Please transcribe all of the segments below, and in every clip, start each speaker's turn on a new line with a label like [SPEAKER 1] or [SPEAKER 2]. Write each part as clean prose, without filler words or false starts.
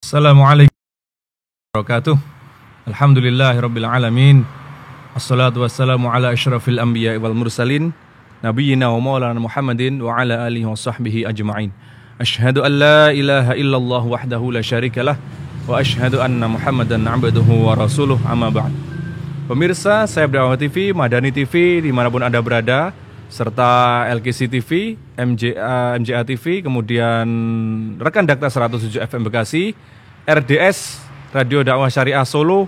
[SPEAKER 1] Assalamualaikum warahmatullahi wabarakatuh. Alhamdulillahirabbil alamin. Assalatu wassalamu ala asyrafil anbiya'i wal mursalin nabiyyina wa maulana Muhammadin wa ala alihi wa sahbihi ajma'in. Asyhadu an la ilaha illallah wahdahu la syarikalah wa asyhadu anna Muhammadan abduhu wa rasuluh, amma ba'd. Pemirsa Sayap Dakwah TV, Madani TV dimanapun Anda berada, serta LKC TV, MJA TV, kemudian rekan Dakta 107 FM Bekasi, RDS Radio Dakwah Syariah Solo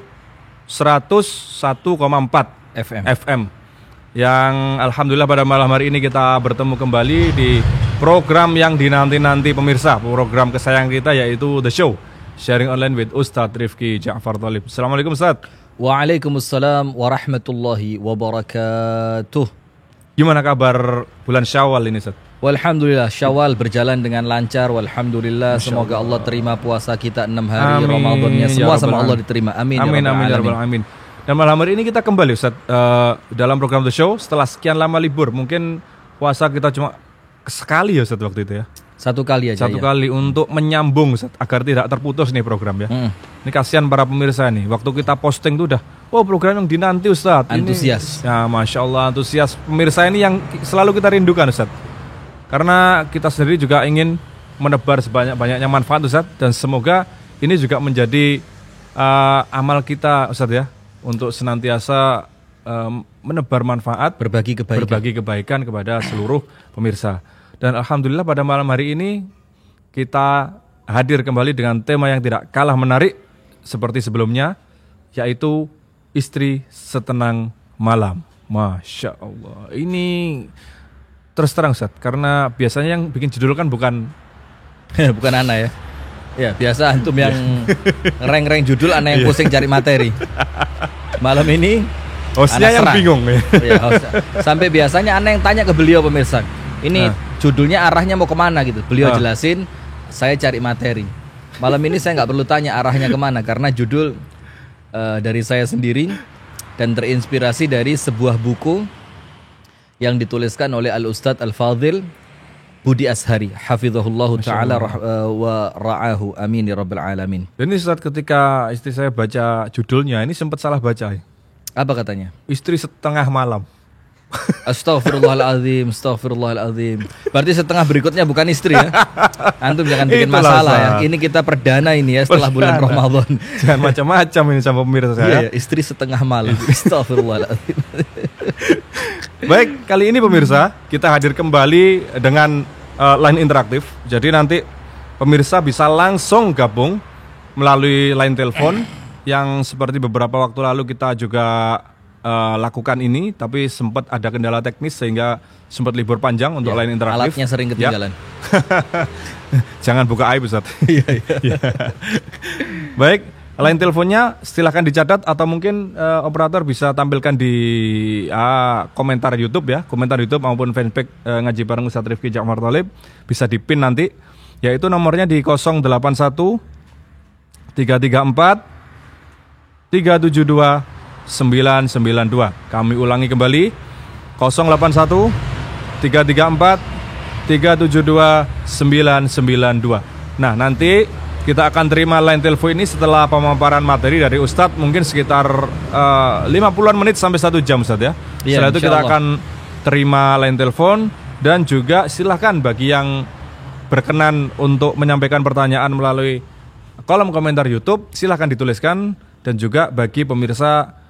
[SPEAKER 1] 101,4 FM. Yang alhamdulillah pada malam hari ini kita bertemu kembali di program yang dinanti-nanti pemirsa, program kesayangan kita yaitu The Show, Sharing Online with Ustadz Rifki Ja'far Thalib. Assalamualaikum Ustadz.
[SPEAKER 2] Waalaikumsalam warahmatullahi wabarakatuh.
[SPEAKER 1] Gimana kabar bulan Syawal ini Ustadz?
[SPEAKER 2] Walhamdulillah, Syawal berjalan dengan lancar. Walhamdulillah, semoga Allah terima puasa kita 6 hari Ramadannya semua sama Allah diterima. Amin.
[SPEAKER 1] Amin ya rabbal alamin. Dan malam hari ini kita kembali Ustaz dalam program The Show setelah sekian lama libur. Mungkin puasa kita cuma sekali ya Ustaz waktu itu ya.
[SPEAKER 2] Satu kali aja.
[SPEAKER 1] Satu kali untuk menyambung Ustaz, agar tidak terputus nih program ya. Ini kasihan para pemirsa nih. Waktu kita posting tuh udah, oh program yang dinanti Ustaz.
[SPEAKER 2] Antusias.
[SPEAKER 1] Ini, ya Masya Allah antusias. Pemirsa ini yang selalu kita rindukan Ustaz. Karena kita sendiri juga ingin menebar sebanyak-banyaknya manfaat Ustaz. Dan semoga ini juga menjadi amal kita Ustaz ya, untuk senantiasa menebar manfaat, berbagi kebaikan kepada seluruh pemirsa. Dan alhamdulillah pada malam hari ini kita hadir kembali dengan tema yang tidak kalah menarik seperti sebelumnya, yaitu istri setenang malam. Masya Allah. Ini terus terang Ustaz, karena biasanya yang bikin judul kan bukan
[SPEAKER 2] Ana ya. Ya biasa antum yang ngereng-ngereng judul, Ana yang pusing cari materi. Malam ini
[SPEAKER 1] hostnya yang bingung
[SPEAKER 2] ya. Sampai biasanya Ana yang tanya ke beliau pemirsa, ini judulnya arahnya mau kemana gitu. Beliau jelasin, saya cari materi. Malam ini saya nggak perlu tanya arahnya kemana, karena judul dari saya sendiri dan terinspirasi dari sebuah buku yang dituliskan oleh Al-Ustadz Al-Fadhil Budi Ashari hafizahullahu ta'ala wa ra'ahu, amin ya rabbal alamin.
[SPEAKER 1] Dan ini saat ketika istri saya baca judulnya, ini sempat salah baca.
[SPEAKER 2] Apa katanya?
[SPEAKER 1] Istri setengah malam.
[SPEAKER 2] Astaghfirullahaladzim. Berarti setengah berikutnya bukan istri ya. Antum jangan bikin masalah ya. Ini kita perdana ini ya setelah bulan Ramadan.
[SPEAKER 1] Jangan macam-macam ini sama pemirsa saya.
[SPEAKER 2] Iya, istri setengah malam. Astaghfirullahaladzim.
[SPEAKER 1] Baik, kali ini pemirsa kita hadir kembali dengan line interaktif. Jadi nanti pemirsa bisa langsung gabung melalui line telepon yang seperti beberapa waktu lalu kita juga lakukan ini, tapi sempat ada kendala teknis sehingga sempat libur panjang untuk line interaktif.
[SPEAKER 2] Alatnya sering ketinggalan.
[SPEAKER 1] Jangan buka aib Ustaz. Iya. Baik, line teleponnya silahkan dicatat atau mungkin operator bisa tampilkan di komentar YouTube ya, komentar YouTube maupun fanpage Ngaji Bareng Ustadz Rifki Ja'far Thalib, bisa dipin nanti, yaitu nomornya di 081 334 372 992. Kami ulangi kembali, 081 334 372 992. Nah, nanti kita akan terima line telepon ini setelah pemaparan materi dari Ustadz, mungkin sekitar 50-an menit sampai 1 jam Ustadz ya. Setelah itu kita akan terima line telepon, dan juga silahkan bagi yang berkenan untuk menyampaikan pertanyaan melalui kolom komentar YouTube, silahkan dituliskan. Dan juga bagi pemirsa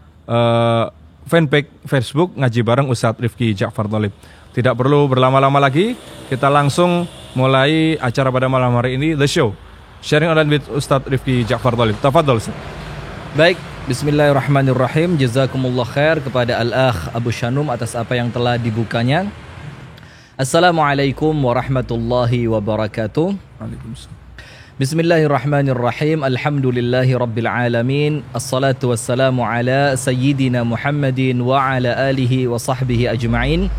[SPEAKER 1] fanpage Facebook Ngaji Bareng Ustadz Rifki Ja'far Thalib. Tidak perlu berlama-lama lagi, kita langsung mulai acara pada malam hari ini, The Show, Sharing Online with Ustadz Rifki Ja'far Thalib. Tafadhol Ustaz.
[SPEAKER 2] Baik, bismillahirrahmanirrahim. Jazakumullah khair kepada Al-Akh Abu Shanum atas apa yang telah dibukanya. Assalamualaikum warahmatullahi wabarakatuh.
[SPEAKER 1] Waalaikumsalam.
[SPEAKER 2] Bismillahirrahmanirrahim. Alhamdulillahi rabbil alamin. Assalatu wassalamu ala sayyidina Muhammadin wa ala alihi wa sahbihi ajma'in.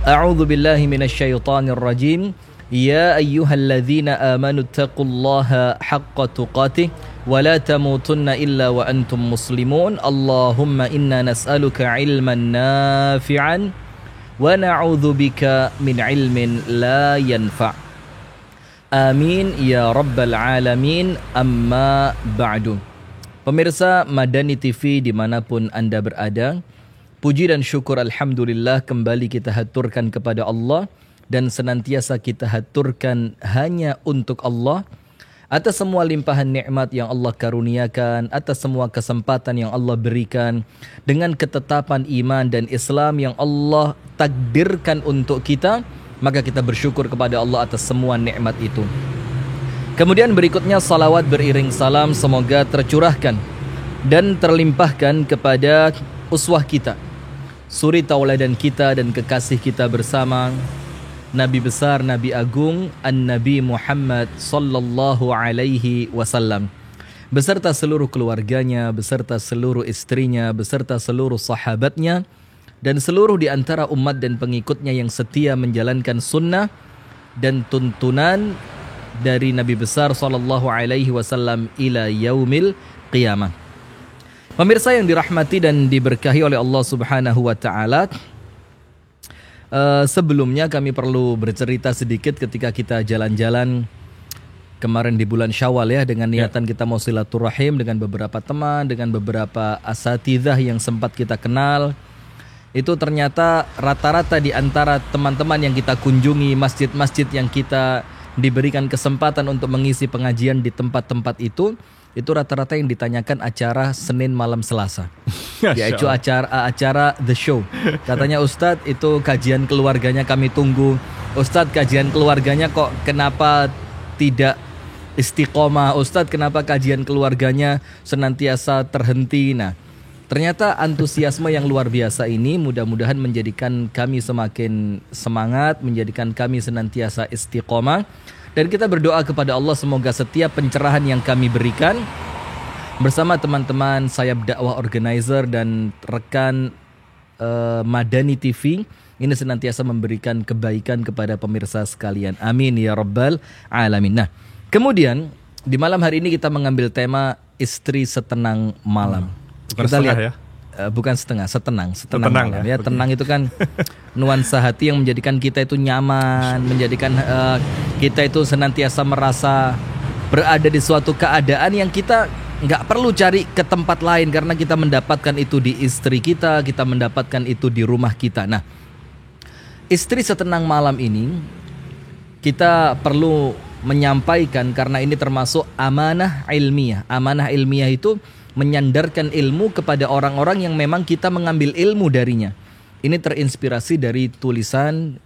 [SPEAKER 2] A'udzu billahi minasyaitonir rajim. Ya ayyuhalladzina amanu taqullaha haqqa tuqatih wa la tamutunna illa wa antum muslimun. Allahumma inna nas'aluka ilman nafi'an wa na'udzubika min ilmin la yanfa'. Amin ya rabbal alamin. Amma ba'du. Pemirsa Madani TV dimanapun Anda berada, puji dan syukur alhamdulillah kembali kita haturkan kepada Allah, dan senantiasa kita haturkan hanya untuk Allah atas semua limpahan nikmat yang Allah karuniakan, atas semua kesempatan yang Allah berikan, dengan ketetapan iman dan Islam yang Allah takdirkan untuk kita. Maka kita bersyukur kepada Allah atas semua nikmat itu. Kemudian berikutnya salawat beriring salam semoga tercurahkan dan terlimpahkan kepada uswah kita, suri tauladan kita dan kekasih kita bersama, Nabi besar, Nabi agung, An-Nabi Muhammad sallallahu alaihi wasallam, beserta seluruh keluarganya, beserta seluruh istrinya, beserta seluruh sahabatnya, dan seluruh di antara umat dan pengikutnya yang setia menjalankan sunnah dan tuntunan dari Nabi besar sallallahu alaihi wasallam ila yaumil qiyamah. Pemirsa yang dirahmati dan diberkahi oleh Allah Subhanahu wa taala, sebelumnya kami perlu bercerita sedikit ketika kita jalan-jalan kemarin di bulan Syawal ya, dengan niatan kita mau silaturahim dengan beberapa teman, dengan beberapa asatidzah yang sempat kita kenal. Itu ternyata rata-rata di antara teman-teman yang kita kunjungi, masjid-masjid yang kita diberikan kesempatan untuk mengisi pengajian di tempat-tempat itu rata-rata yang ditanyakan acara Senin malam Selasa, yaitu acara The Show. Katanya, Ustadz, itu kajian keluarganya kami tunggu. Ustadz, kajian keluarganya kok kenapa tidak istiqomah? Ustadz, kenapa kajian keluarganya senantiasa terhenti? Nah, ternyata antusiasme yang luar biasa ini mudah-mudahan menjadikan kami semakin semangat, menjadikan kami senantiasa istiqomah. Dan kita berdoa kepada Allah semoga setiap pencerahan yang kami berikan bersama teman-teman sayap dakwah organizer dan rekan Madani TV ini senantiasa memberikan kebaikan kepada pemirsa sekalian. Amin ya rabbal alamin. Nah, kemudian di malam hari ini kita mengambil tema istri setenang malam.
[SPEAKER 1] Bukan
[SPEAKER 2] kita lihat
[SPEAKER 1] ya?
[SPEAKER 2] Bukan setengah, setenang malam.
[SPEAKER 1] ya.
[SPEAKER 2] Tenang itu kan nuansa hati yang menjadikan kita itu nyaman, menjadikan kita itu senantiasa merasa berada di suatu keadaan yang kita nggak perlu cari ke tempat lain, karena kita mendapatkan itu di istri kita mendapatkan itu di rumah kita. Nah, istri setenang malam ini kita perlu menyampaikan karena ini termasuk amanah ilmiah. Amanah ilmiah itu menyandarkan ilmu kepada orang-orang yang memang kita mengambil ilmu darinya. Ini terinspirasi dari tulisan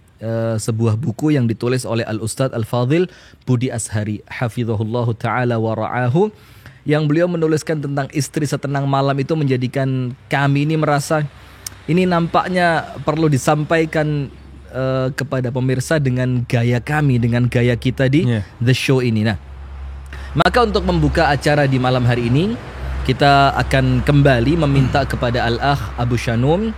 [SPEAKER 2] sebuah buku yang ditulis oleh Al-Ustadz Al-Fadhil Budi Ashari hafizahullahu ta'ala wa ra'ahu, yang beliau menuliskan tentang istri setenang malam itu menjadikan kami ini merasa ini nampaknya perlu disampaikan kepada pemirsa dengan gaya kami, dengan gaya kita di The Show ini. Nah, maka untuk membuka acara di malam hari ini, kita akan kembali meminta kepada Al-Akh Abu Shanum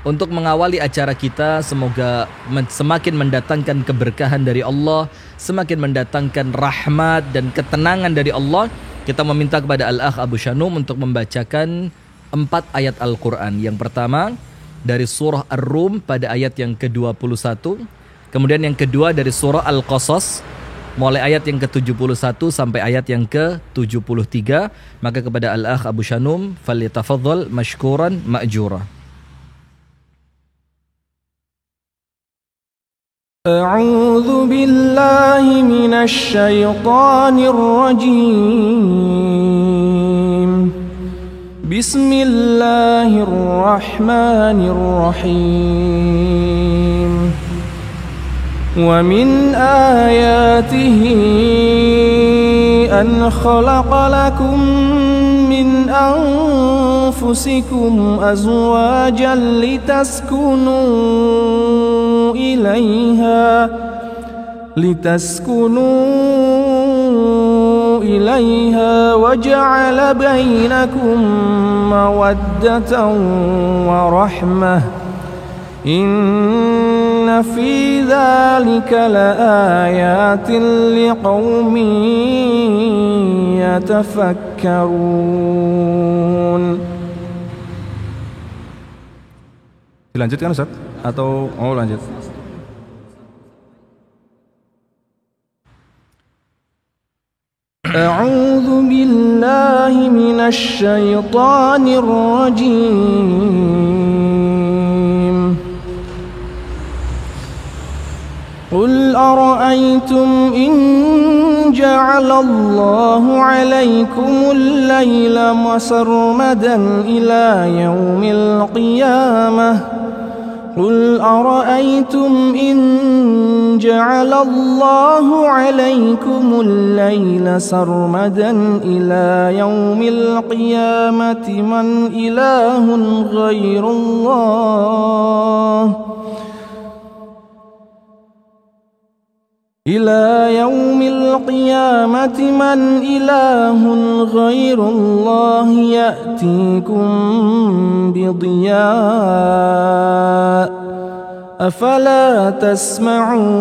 [SPEAKER 2] untuk mengawali acara kita. Semoga semakin mendatangkan keberkahan dari Allah, semakin mendatangkan rahmat dan ketenangan dari Allah. Kita meminta kepada Al-Akh Abu Shanum untuk membacakan 4 ayat Al-Quran. Yang pertama dari surah Ar-Rum pada ayat yang ke-21. Kemudian yang kedua dari surah Al-Qasas mulai ayat yang ke-71 sampai ayat yang ke-73. Maka kepada Al-Akh Abu Shanum, falyatafaddal mashkuran ma'jura.
[SPEAKER 3] A'udzu billahi minasy syaithanir rajim. Bismillahirrahmanirrahim. ومن آياته أن خلق لكم من أنفسكم أزواجا لتسكنوا إليها وجعل بينكم مودة ورحمة إن في ذلك لآيات لقوم يتفكرون.
[SPEAKER 1] Dilanjutkan Ustaz? Atau lanjut?
[SPEAKER 3] أعوذ بالله من الشيطان الرجيم قل أرأيتم إن جعل الله عليكم الليل سرمدا إلى يوم القيامة قل أرأيتم إن جعل الله عليكم الليل سرمدا إلى يوم القيامة من إله غير الله إلى يوم القيامة من إله غير الله يأتيكم بضياء أفلا تسمعون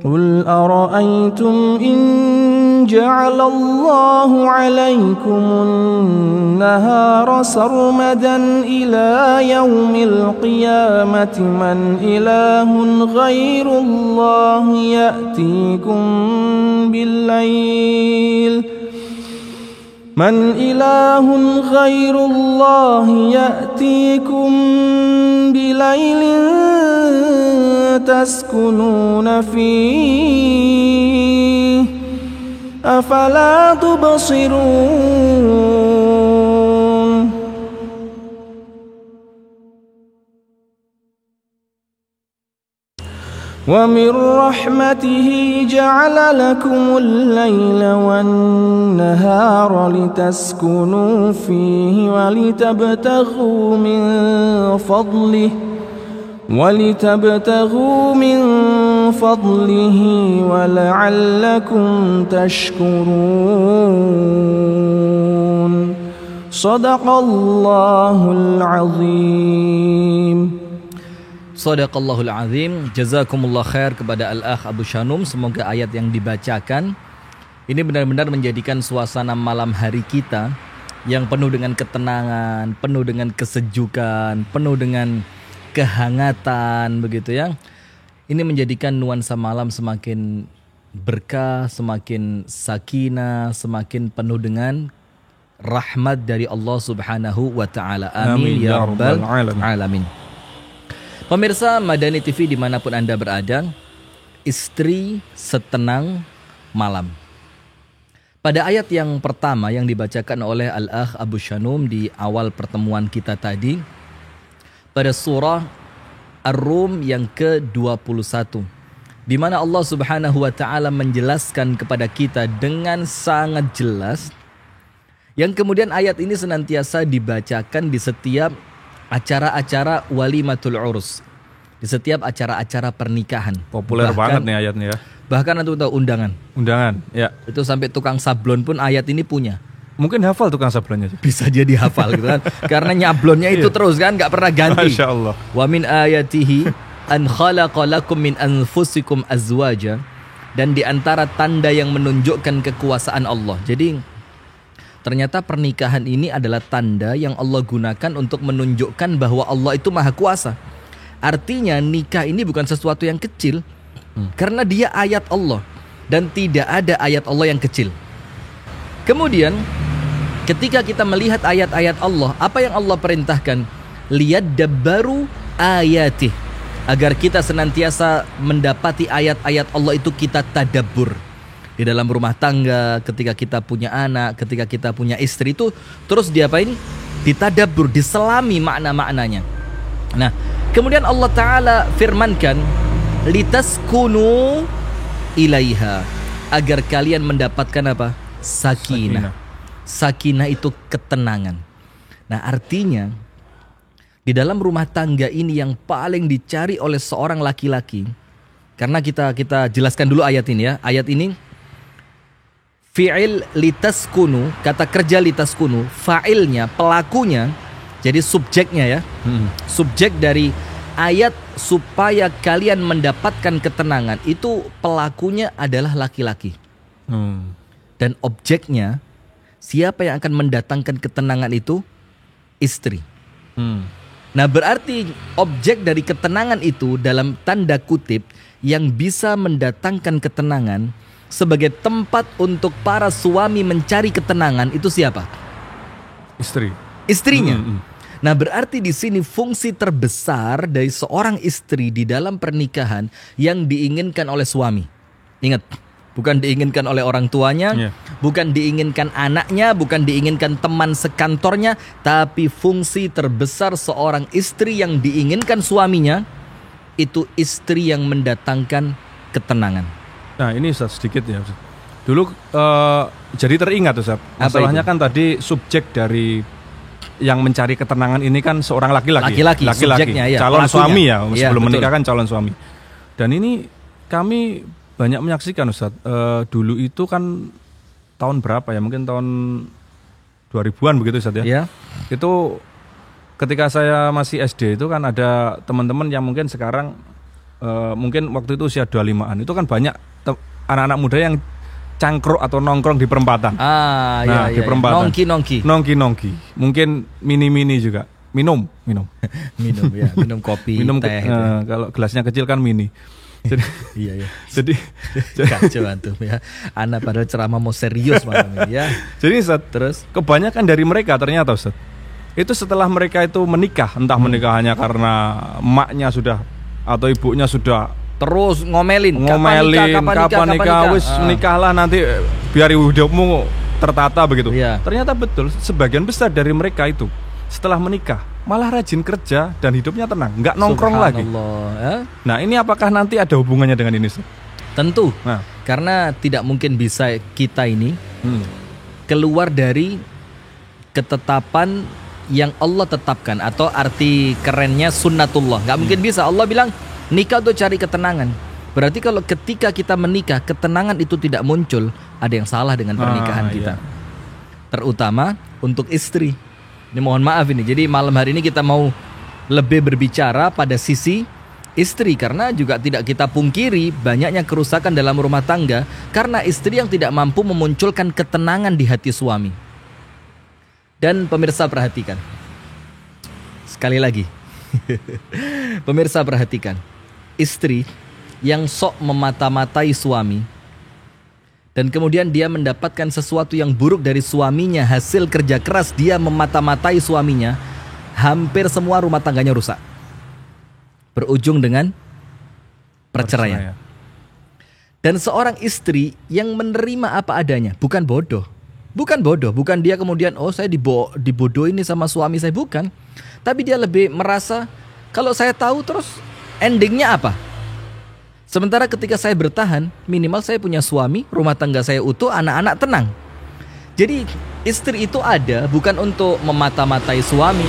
[SPEAKER 3] قل أرأيتم إن جعل الله عليكم النهار سرمدا إلى يوم القيامة من إله غير الله يأتيكم بالليل من إله غير الله يأتيكم بليل تسكنون فيه أفلا تبصرون ومن رحمته جعل لكم الليل والنهار لتسكنوا فيه ولتبتغوا من فضله ولعلكم تشكرون صدق الله العظيم.
[SPEAKER 2] Shadaqallahul azim. Jazakumullah khair kepada Al-Akh Abu Shanum. Semoga ayat yang dibacakan ini benar-benar menjadikan suasana malam hari kita yang penuh dengan ketenangan, penuh dengan kesejukan, penuh dengan kehangatan begitu ya. Ini menjadikan nuansa malam semakin berkah, semakin sakinah, semakin penuh dengan rahmat dari Allah Subhanahu wa taala. Amin ya rabbal alamin. Pemirsa Madani TV dimanapun Anda berada, istri setenang malam. Pada ayat yang pertama yang dibacakan oleh Al-Akh Abu Shanum di awal pertemuan kita tadi, pada surah Ar-Rum yang ke-21, di mana Allah Subhanahu wa taala menjelaskan kepada kita dengan sangat jelas, yang kemudian ayat ini senantiasa dibacakan di setiap acara-acara walimatul urus, di setiap acara-acara pernikahan.
[SPEAKER 1] Populer banget nih ayatnya ya.
[SPEAKER 2] Bahkan untuk undangan.
[SPEAKER 1] Undangan, ya.
[SPEAKER 2] Itu sampai tukang sablon pun ayat ini punya.
[SPEAKER 1] Mungkin hafal tukang sablonnya.
[SPEAKER 2] Bisa jadi hafal gitu kan. Karena nyablonnya itu terus kan, gak pernah ganti.
[SPEAKER 1] Masya Allah.
[SPEAKER 2] Wa min ayatihi an khalaqa lakum min anfusikum azwaja. Dan di antara tanda yang menunjukkan kekuasaan Allah. Jadi ternyata pernikahan ini adalah tanda yang Allah gunakan untuk menunjukkan bahwa Allah itu maha kuasa. Artinya nikah ini bukan sesuatu yang kecil, karena dia ayat Allah. Dan tidak ada ayat Allah yang kecil. Kemudian ketika kita melihat ayat-ayat Allah, apa yang Allah perintahkan? Liyadabbaru ayatih. Agar kita senantiasa mendapati ayat-ayat Allah itu kita tadabbur. Di dalam rumah tangga, ketika kita punya anak, ketika kita punya istri, itu terus diapain? Ditadabbur, diselami makna-maknanya. Nah, kemudian Allah Ta'ala firmankan, litaskunu ilaiha, agar kalian mendapatkan apa? Sakinah. Sakinah itu ketenangan. Nah, artinya di dalam rumah tangga ini yang paling dicari oleh seorang laki-laki, karena kita jelaskan dulu ayat ini ya. Ayat ini fi'il litaskunu, kata kerja litaskunu, fa'ilnya, pelakunya, jadi subjeknya ya. Subjek dari ayat supaya kalian mendapatkan ketenangan, itu pelakunya adalah laki-laki. Dan objeknya, siapa yang akan mendatangkan ketenangan itu? Istri. Nah, berarti objek dari ketenangan itu dalam tanda kutip yang bisa mendatangkan ketenangan sebagai tempat untuk para suami mencari ketenangan itu siapa?
[SPEAKER 1] Istri.
[SPEAKER 2] Istrinya. Nah, berarti di sini fungsi terbesar dari seorang istri di dalam pernikahan yang diinginkan oleh suami. Ingat, bukan diinginkan oleh orang tuanya, bukan diinginkan anaknya, bukan diinginkan teman sekantornya, tapi fungsi terbesar seorang istri yang diinginkan suaminya itu istri yang mendatangkan ketenangan.
[SPEAKER 1] Nah, ini Ustaz, sedikit ya. Dulu jadi teringat Ustaz. Masalahnya kan tadi subjek dari yang mencari ketenangan ini kan seorang laki-laki.
[SPEAKER 2] Subjeknya, ya,
[SPEAKER 1] calon
[SPEAKER 2] pelakunya.
[SPEAKER 1] suami ya, sebelum
[SPEAKER 2] betul.
[SPEAKER 1] menikah kan calon suami. Dan ini kami banyak menyaksikan Ustaz. Dulu itu kan tahun berapa ya? Mungkin tahun 2000-an begitu Ustaz ya. Itu ketika saya masih SD itu kan ada teman-teman yang mungkin sekarang mungkin waktu itu usia 25-an. Itu kan banyak anak-anak muda yang cangkruk atau nongkrong di perempatan. Di perempatan. Nongki. Mungkin mini juga. Minum
[SPEAKER 2] ya, minum kopi, teh.
[SPEAKER 1] Kalau gelasnya kecil kan mini. Jadi, Jadi
[SPEAKER 2] kacau antum ya. Anak padahal ceramah mau serius malam ini ya.
[SPEAKER 1] Jadi Ustaz,
[SPEAKER 2] terus
[SPEAKER 1] kebanyakan dari mereka ternyata Ustaz, itu setelah mereka itu menikah, entah menikahnya karena emaknya sudah atau ibunya sudah
[SPEAKER 2] terus ngomelin
[SPEAKER 1] kapan nikah, wis nikahlah nanti biar hidupmu tertata begitu. Ternyata betul sebagian besar dari mereka itu setelah menikah malah rajin kerja dan hidupnya tenang, nggak nongkrong lagi. Nah, ini apakah nanti ada hubungannya dengan ini?
[SPEAKER 2] Tentu. Karena tidak mungkin bisa kita ini keluar dari ketetapan yang Allah tetapkan, atau arti kerennya sunnatullah. Nggak mungkin bisa. Allah bilang nikah untuk cari ketenangan. Berarti kalau ketika kita menikah ketenangan itu tidak muncul, ada yang salah dengan pernikahan kita. Terutama untuk istri. Ini mohon maaf ini. Jadi malam hari ini kita mau lebih berbicara pada sisi istri, karena juga tidak kita pungkiri banyaknya kerusakan dalam rumah tangga karena istri yang tidak mampu memunculkan ketenangan di hati suami. Dan pemirsa perhatikan. Sekali lagi. Pemirsa perhatikan. Istri yang sok memata-matai suami dan kemudian dia mendapatkan sesuatu yang buruk dari suaminya, hasil kerja keras dia memata-matai suaminya, hampir semua rumah tangganya rusak, berujung dengan perceraian. Dan seorang istri yang menerima apa adanya, bukan bodoh, bukan dia kemudian saya dibodohin sama suami saya, bukan, tapi dia lebih merasa kalau saya tahu terus endingnya apa? Sementara ketika saya bertahan, minimal saya punya suami, rumah tangga saya utuh, anak-anak tenang. Jadi istri itu ada bukan untuk memata-matai suami.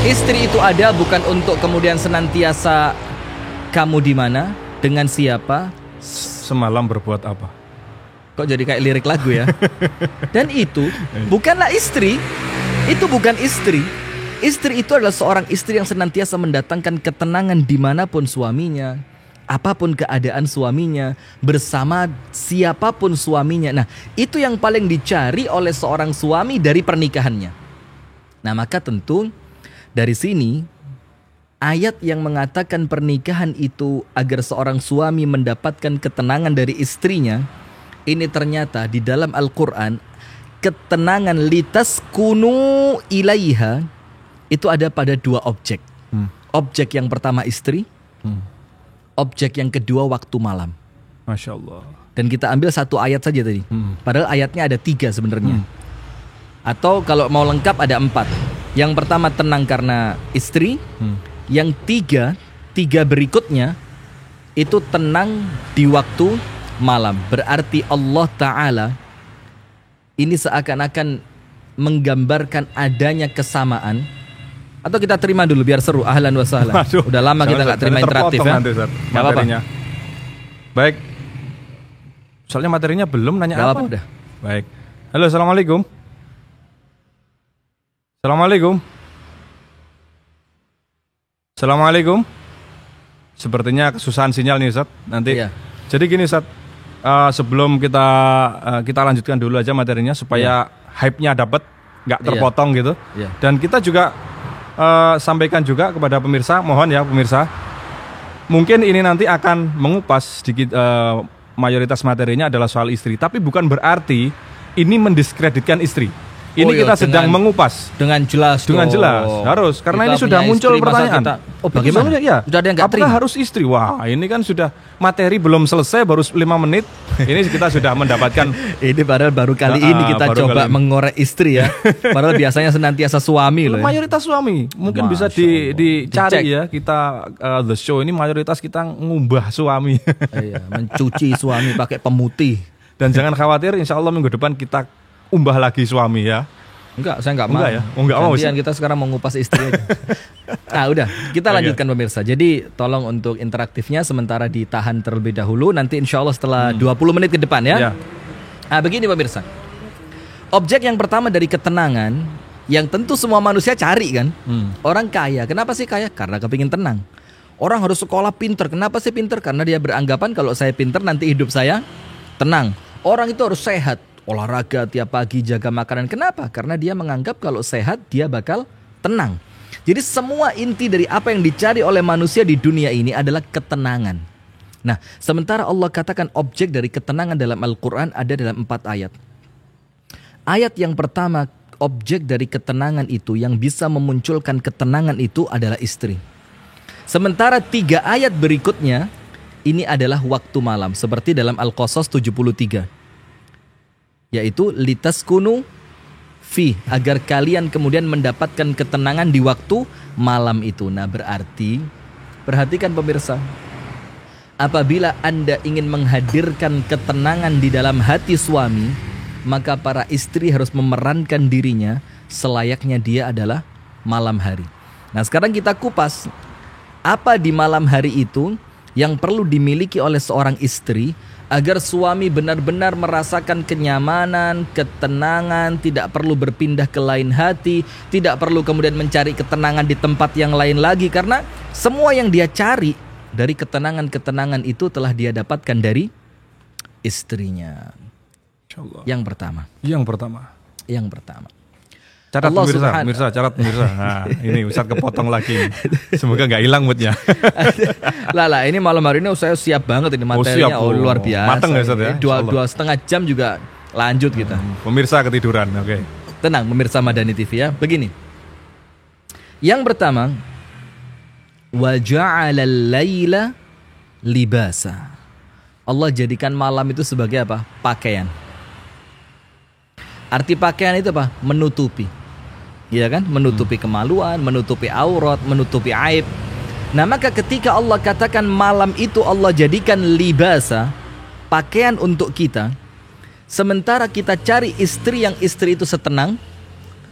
[SPEAKER 2] Istri itu ada bukan untuk kemudian senantiasa kamu di mana, dengan siapa,
[SPEAKER 1] semalam berbuat apa.
[SPEAKER 2] Kok jadi kayak lirik lagu ya? Dan itu bukanlah istri. Itu bukan istri. Istri itu adalah seorang istri yang senantiasa mendatangkan ketenangan dimanapun suaminya, apapun keadaan suaminya, bersama siapapun suaminya. Nah, itu yang paling dicari oleh seorang suami dari pernikahannya. Nah, maka tentu dari sini ayat yang mengatakan pernikahan itu agar seorang suami mendapatkan ketenangan dari istrinya, ini ternyata di dalam Al-Quran, ketenangan litaskunu ilaiha itu ada pada dua objek. Objek yang pertama istri, objek yang kedua waktu malam.
[SPEAKER 1] Masya Allah.
[SPEAKER 2] Dan kita ambil satu ayat saja tadi. Padahal ayatnya ada 3 sebenarnya. Atau kalau mau lengkap ada 4. Yang pertama tenang karena istri. Yang tiga berikutnya itu tenang di waktu malam. Berarti Allah Ta'ala ini seakan-akan menggambarkan adanya kesamaan. Atau kita terima dulu biar seru, ahlan wa sahlan. Udah lama kita gak terima interaktif ya.
[SPEAKER 1] Gak apa-apa. Baik. Soalnya materinya belum, nanya apa?
[SPEAKER 2] Udah.
[SPEAKER 1] Baik. Halo, assalamualaikum. Assalamualaikum. Sepertinya kesusahan sinyal nih Ustaz. Nanti. Jadi gini Ustaz, sebelum kita lanjutkan dulu aja materinya supaya hype-nya dapat, nggak terpotong gitu. Dan kita juga sampaikan juga kepada pemirsa, mohon ya pemirsa, mungkin ini nanti akan mengupas sedikit mayoritas materinya adalah soal istri. Tapi bukan berarti ini mendiskreditkan istri. Ini
[SPEAKER 2] Oh iya,
[SPEAKER 1] kita sedang mengupas
[SPEAKER 2] dengan jelas.
[SPEAKER 1] dengan
[SPEAKER 2] dong.
[SPEAKER 1] jelas harus karena
[SPEAKER 2] Kita
[SPEAKER 1] ini sudah
[SPEAKER 2] punya
[SPEAKER 1] muncul
[SPEAKER 2] istri, masa
[SPEAKER 1] pertanyaan.
[SPEAKER 2] oh bagaimana?
[SPEAKER 1] Soalnya, ya,
[SPEAKER 2] Sudah ada yang nggak
[SPEAKER 1] apakah
[SPEAKER 2] terima?
[SPEAKER 1] harus istri? Wah, ini kan sudah materi belum selesai baru 5 menit. Ini kita sudah mendapatkan
[SPEAKER 2] Ini padahal baru kali ini kita
[SPEAKER 1] baru
[SPEAKER 2] coba
[SPEAKER 1] kali ini.
[SPEAKER 2] mengorek istri ya. Padahal biasanya senantiasa suami loh. Ya.
[SPEAKER 1] mayoritas suami. Mungkin
[SPEAKER 2] Masya
[SPEAKER 1] bisa
[SPEAKER 2] Allah.
[SPEAKER 1] dicari
[SPEAKER 2] Dicek.
[SPEAKER 1] ya kita the show ini mayoritas kita ngubah suami.
[SPEAKER 2] Iya, mencuci suami pakai pemutih.
[SPEAKER 1] Dan jangan khawatir, insya Allah minggu depan kita umbah lagi suami ya.
[SPEAKER 2] Enggak, saya enggak mau.
[SPEAKER 1] Enggak ya? Oh, enggak mau.
[SPEAKER 2] Gantian kita sekarang mau ngupas istri aja. Nah, udah, kita lanjutkan pemirsa. Jadi tolong untuk interaktifnya sementara ditahan terlebih dahulu. Nanti insya Allah setelah 20 menit ke depan ya.
[SPEAKER 1] Ya.
[SPEAKER 2] Nah, begini pemirsa. Objek yang pertama dari ketenangan yang tentu semua manusia cari kan. Orang kaya. Kenapa sih kaya? Karena kepingin tenang. Orang harus sekolah pinter. Kenapa sih pinter? Karena dia beranggapan kalau saya pinter nanti hidup saya tenang. Orang itu harus sehat. Olahraga tiap pagi, jaga makanan. Kenapa? Karena dia menganggap kalau sehat dia bakal tenang. Jadi semua inti dari apa yang dicari oleh manusia di dunia ini adalah ketenangan. Nah, sementara Allah katakan objek dari ketenangan dalam Al-Quran ada dalam 4 ayat. Ayat yang pertama, objek dari ketenangan itu yang bisa memunculkan ketenangan itu adalah istri. Sementara 3 ayat berikutnya, ini adalah waktu malam. Seperti dalam Al-Qasas 73. Yaitu litaskunu fi, agar kalian kemudian mendapatkan ketenangan di waktu malam itu. Nah berarti, perhatikan pemirsa, apabila Anda ingin menghadirkan ketenangan di dalam hati suami, maka para istri harus memerankan dirinya selayaknya dia adalah malam hari. Nah sekarang kita kupas, apa di malam hari itu yang perlu dimiliki oleh seorang istri agar suami benar-benar merasakan kenyamanan, ketenangan, tidak perlu berpindah ke lain hati, tidak perlu kemudian mencari ketenangan di tempat yang lain lagi, karena semua yang dia cari dari ketenangan-ketenangan itu telah dia dapatkan dari istrinya.
[SPEAKER 1] Insyaallah.
[SPEAKER 2] Yang pertama. Yang pertama.
[SPEAKER 1] Catat
[SPEAKER 2] Allah
[SPEAKER 1] pemirsa, catat pemirsa. Nah, ini Ustaz kepotong lagi. Semoga nggak hilang moodnya.
[SPEAKER 2] Lah, ini malam hari ini saya siap banget ini materinya.
[SPEAKER 1] siap.
[SPEAKER 2] Luar biasa.
[SPEAKER 1] Mateng ya, Ustaz ya?
[SPEAKER 2] Dua setengah jam juga lanjut kita.
[SPEAKER 1] Pemirsa ketiduran, oke.
[SPEAKER 2] Tenang pemirsa Madani TV ya. Begini. Yang pertama, wa ja'alal laila libasa. Allah jadikan malam itu sebagai apa? Pakaian. Arti pakaian itu apa? Menutupi. Iya kan? Menutupi kemaluan, menutupi aurat, menutupi aib. Nah, maka ketika Allah katakan malam itu Allah jadikan libasa, pakaian untuk kita, sementara kita cari istri yang istri itu setenang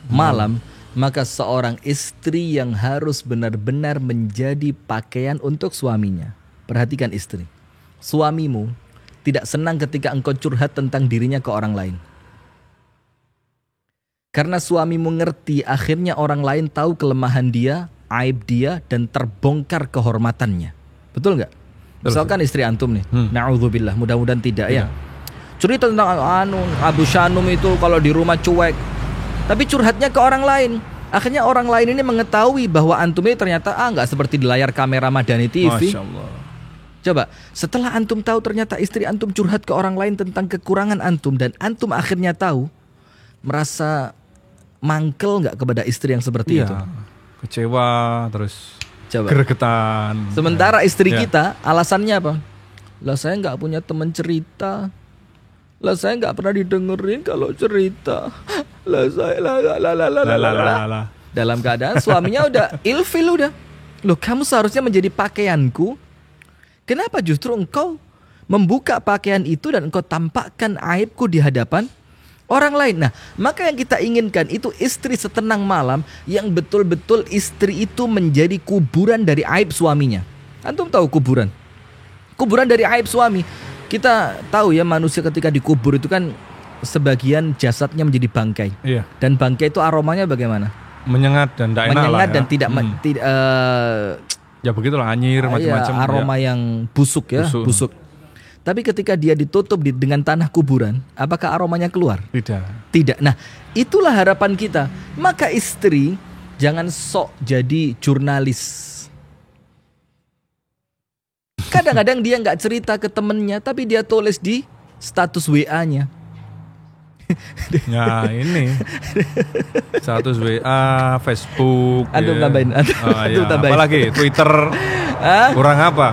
[SPEAKER 2] malam, maka seorang istri yang harus benar-benar menjadi pakaian untuk suaminya. Perhatikan istri. Suamimu tidak senang ketika engkau curhat tentang dirinya ke orang lain. Karena suamimu ngerti akhirnya orang lain tahu kelemahan dia, aib dia, dan terbongkar kehormatannya. Betul nggak? Misalkan istri antum nih, na'udzubillah, mudah-mudahan tidak ya. Cerita tentang Abu Shanum itu kalau di rumah cuek. Tapi curhatnya ke orang lain. Akhirnya orang lain ini mengetahui bahwa antum ini ternyata nggak seperti di layar kamera Madani TV.
[SPEAKER 1] Masya Allah.
[SPEAKER 2] Coba, setelah antum tahu ternyata istri antum curhat ke orang lain tentang kekurangan antum, dan antum akhirnya tahu, merasa mangkel nggak kepada istri yang seperti itu?
[SPEAKER 1] Kecewa terus.
[SPEAKER 2] Coba.
[SPEAKER 1] Gregetan.
[SPEAKER 2] Sementara istri kita alasannya apa? Lah saya nggak punya teman cerita. Lah saya nggak pernah didengerin kalau cerita. Lah saya lah. Dalam keadaan suaminya udah ilfil udah. Loh, kamu seharusnya menjadi pakaianku. Kenapa justru engkau membuka pakaian itu dan engkau tampakkan aibku di hadapan orang lain? Nah, maka yang kita inginkan itu istri setenang malam yang betul-betul istri itu menjadi kuburan dari aib suaminya. Antum tahu kuburan? Kuburan dari aib suami. Kita tahu ya, manusia ketika dikubur itu kan sebagian jasadnya menjadi bangkai.
[SPEAKER 1] Iya.
[SPEAKER 2] Dan bangkai itu aromanya bagaimana?
[SPEAKER 1] Menyengat dan tidak enak lah.
[SPEAKER 2] Menyengat dan
[SPEAKER 1] ya.
[SPEAKER 2] tidak
[SPEAKER 1] Ya begitulah, anyir macam-macam.
[SPEAKER 2] aroma yang busuk ya, busuk. Tapi ketika dia ditutup dengan tanah kuburan, apakah aromanya keluar? Tidak. Nah, itulah harapan kita. Maka istri jangan sok jadi jurnalis. Kadang-kadang dia nggak cerita ke temennya, tapi dia tulis di status WA-nya.
[SPEAKER 1] Ya ini status WA, Facebook.
[SPEAKER 2] Antum tambahin, antum tambahin.
[SPEAKER 1] Apalagi Twitter. Kurang apa?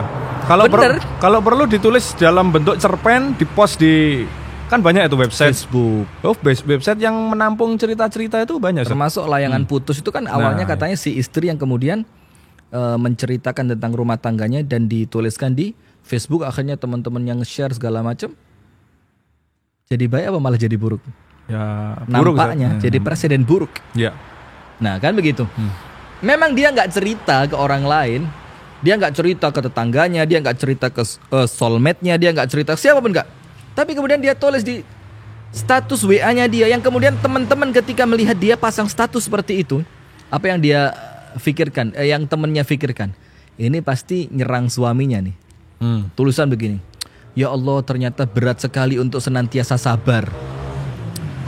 [SPEAKER 1] Kalau perlu ditulis dalam bentuk cerpen, dipost di kan banyak itu website
[SPEAKER 2] Facebook.
[SPEAKER 1] Oh, website yang menampung cerita-cerita itu banyak.
[SPEAKER 2] Termasuk layangan putus itu kan awalnya katanya si istri yang kemudian menceritakan tentang rumah tangganya dan dituliskan di Facebook, akhirnya teman-teman yang share segala macam. Jadi baik apa malah jadi buruk?
[SPEAKER 1] Ya, buruk.
[SPEAKER 2] Nampaknya jadi presiden buruk.
[SPEAKER 1] Ya.
[SPEAKER 2] Nah kan begitu. Memang dia nggak cerita ke orang lain, dia nggak cerita ke tetangganya, dia nggak cerita ke soulmate-nya, dia nggak cerita siapapun nggak. Tapi kemudian dia tulis di status WA-nya dia, yang kemudian teman-teman ketika melihat dia pasang status seperti itu, apa yang dia pikirkan, yang temannya pikirkan, ini pasti nyerang suaminya nih. Tulisan begini, ya Allah ternyata berat sekali untuk senantiasa sabar.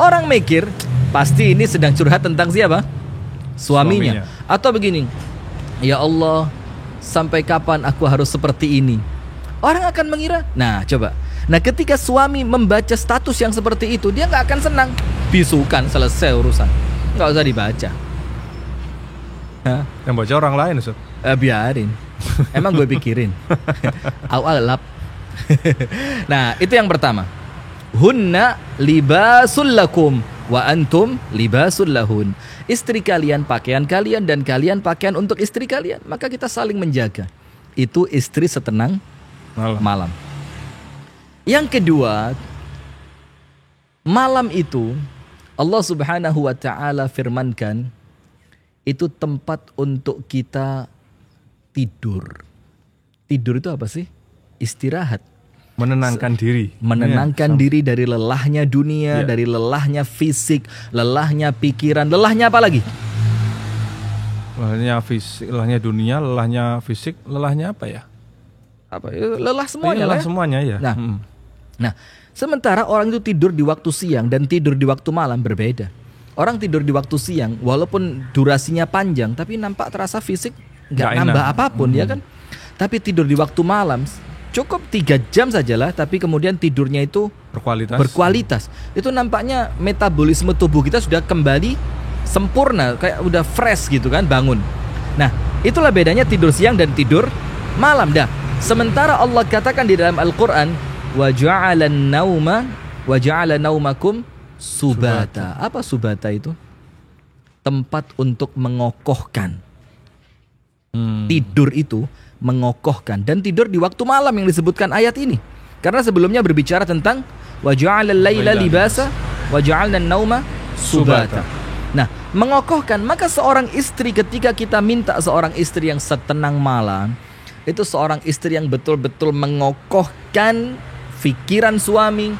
[SPEAKER 2] Orang mikir pasti ini sedang curhat tentang siapa? Suaminya. Atau begini, ya Allah sampai kapan aku harus seperti ini? Orang akan mengira, nah coba. Nah ketika suami membaca status yang seperti itu, dia gak akan senang. Bisukan, selesai urusan, gak usah dibaca.
[SPEAKER 1] Yang baca orang lain, Ustaz.
[SPEAKER 2] Biarin. Emang gue pikirin. Awalap. Nah itu yang pertama. Hunna libasul lakum wa antum libasul lahun. Istri kalian pakaian kalian dan kalian pakaian untuk istri kalian. Maka kita saling menjaga. Itu istri setenang malam. Yang kedua, malam itu Allah Subhanahu wa taala firmankan itu tempat untuk kita tidur. Tidur itu apa sih? Istirahat.
[SPEAKER 1] Menenangkan diri.
[SPEAKER 2] Menenangkan diri dari lelahnya dunia, dari lelahnya fisik, lelahnya pikiran, lelahnya apa lagi?
[SPEAKER 1] Lelahnya fisik, lelahnya dunia, lelahnya fisik, lelahnya apa ya?
[SPEAKER 2] Apa? Lelah semuanya lah.
[SPEAKER 1] Semuanya ya.
[SPEAKER 2] Nah, sementara orang itu tidur di waktu siang dan tidur di waktu malam berbeda. Orang tidur di waktu siang walaupun durasinya panjang, tapi nampak terasa fisik nggak nambah apapun, ya kan? Tapi tidur di waktu malam cukup 3 jam sajalah, tapi kemudian tidurnya itu berkualitas. Itu nampaknya metabolisme tubuh kita sudah kembali sempurna, kayak udah fresh gitu kan, bangun. Nah, itulah bedanya tidur siang dan tidur malam. Dah. Sementara Allah katakan di dalam Al-Qur'an, wa ja'ala naumakum subata. Apa subata itu? Tempat untuk mengokohkan. Tidur itu mengokohkan, dan tidur di waktu malam yang disebutkan ayat ini. Karena sebelumnya berbicara tentang wa ja'alal laila libasa wa ja'alnan nauma subata. Nah, mengokohkan, maka seorang istri ketika kita minta seorang istri yang setenang malam, itu seorang istri yang betul-betul mengokohkan pikiran suami,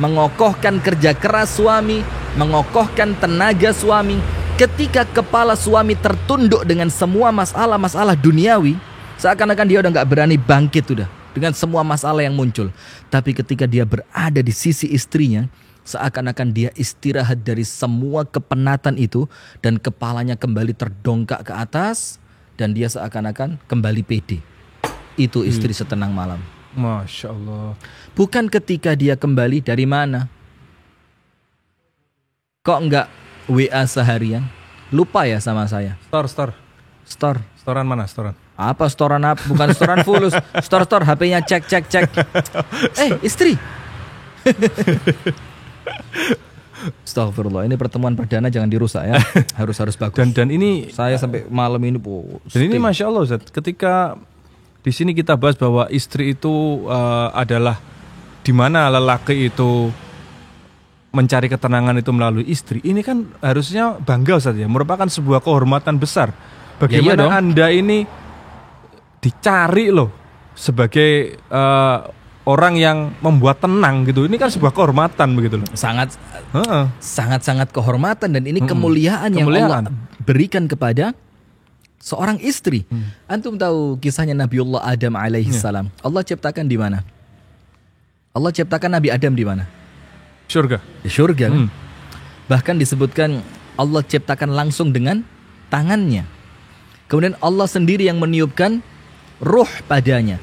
[SPEAKER 2] mengokohkan kerja keras suami, mengokohkan tenaga suami. Ketika kepala suami tertunduk dengan semua masalah-masalah duniawi, seakan-akan dia udah gak berani bangkit udah dengan semua masalah yang muncul. Tapi ketika dia berada di sisi istrinya, seakan-akan dia istirahat dari semua kepenatan itu, dan kepalanya kembali terdongkak ke atas, dan dia seakan-akan kembali pede. Itu istri setenang malam.
[SPEAKER 1] Masya Allah.
[SPEAKER 2] Bukan ketika dia kembali dari mana. Kok enggak WA seharian? Lupa ya sama saya. Store.
[SPEAKER 1] Storan mana? Storan.
[SPEAKER 2] Apa storan apa? Bukan storan fulus. Store HP-nya cek. Istri. Astagfirullah, ini pertemuan perdana jangan dirusak ya. Harus bagus.
[SPEAKER 1] Dan ini
[SPEAKER 2] saya sampai malam ini
[SPEAKER 1] dan ini Masya Allah Ustaz, ketika di sini kita bahas bahwa istri itu adalah di mana lelaki itu mencari ketenangan itu melalui istri. Ini kan harusnya bangga Ustaz ya, merupakan sebuah kehormatan besar. Bagaimana Anda ini dicari loh sebagai orang yang membuat tenang gitu. Ini kan sebuah kehormatan begitu loh. Sangat kehormatan, dan ini kemuliaan yang Allah berikan kepada seorang istri. Antum tahu kisahnya Nabiullah Adam alaihi salam. Allah ciptakan di mana? Allah ciptakan Nabi Adam di mana? Surga.
[SPEAKER 2] Di surga kan? Bahkan disebutkan Allah ciptakan langsung dengan tangannya. Kemudian Allah sendiri yang meniupkan ruh padanya.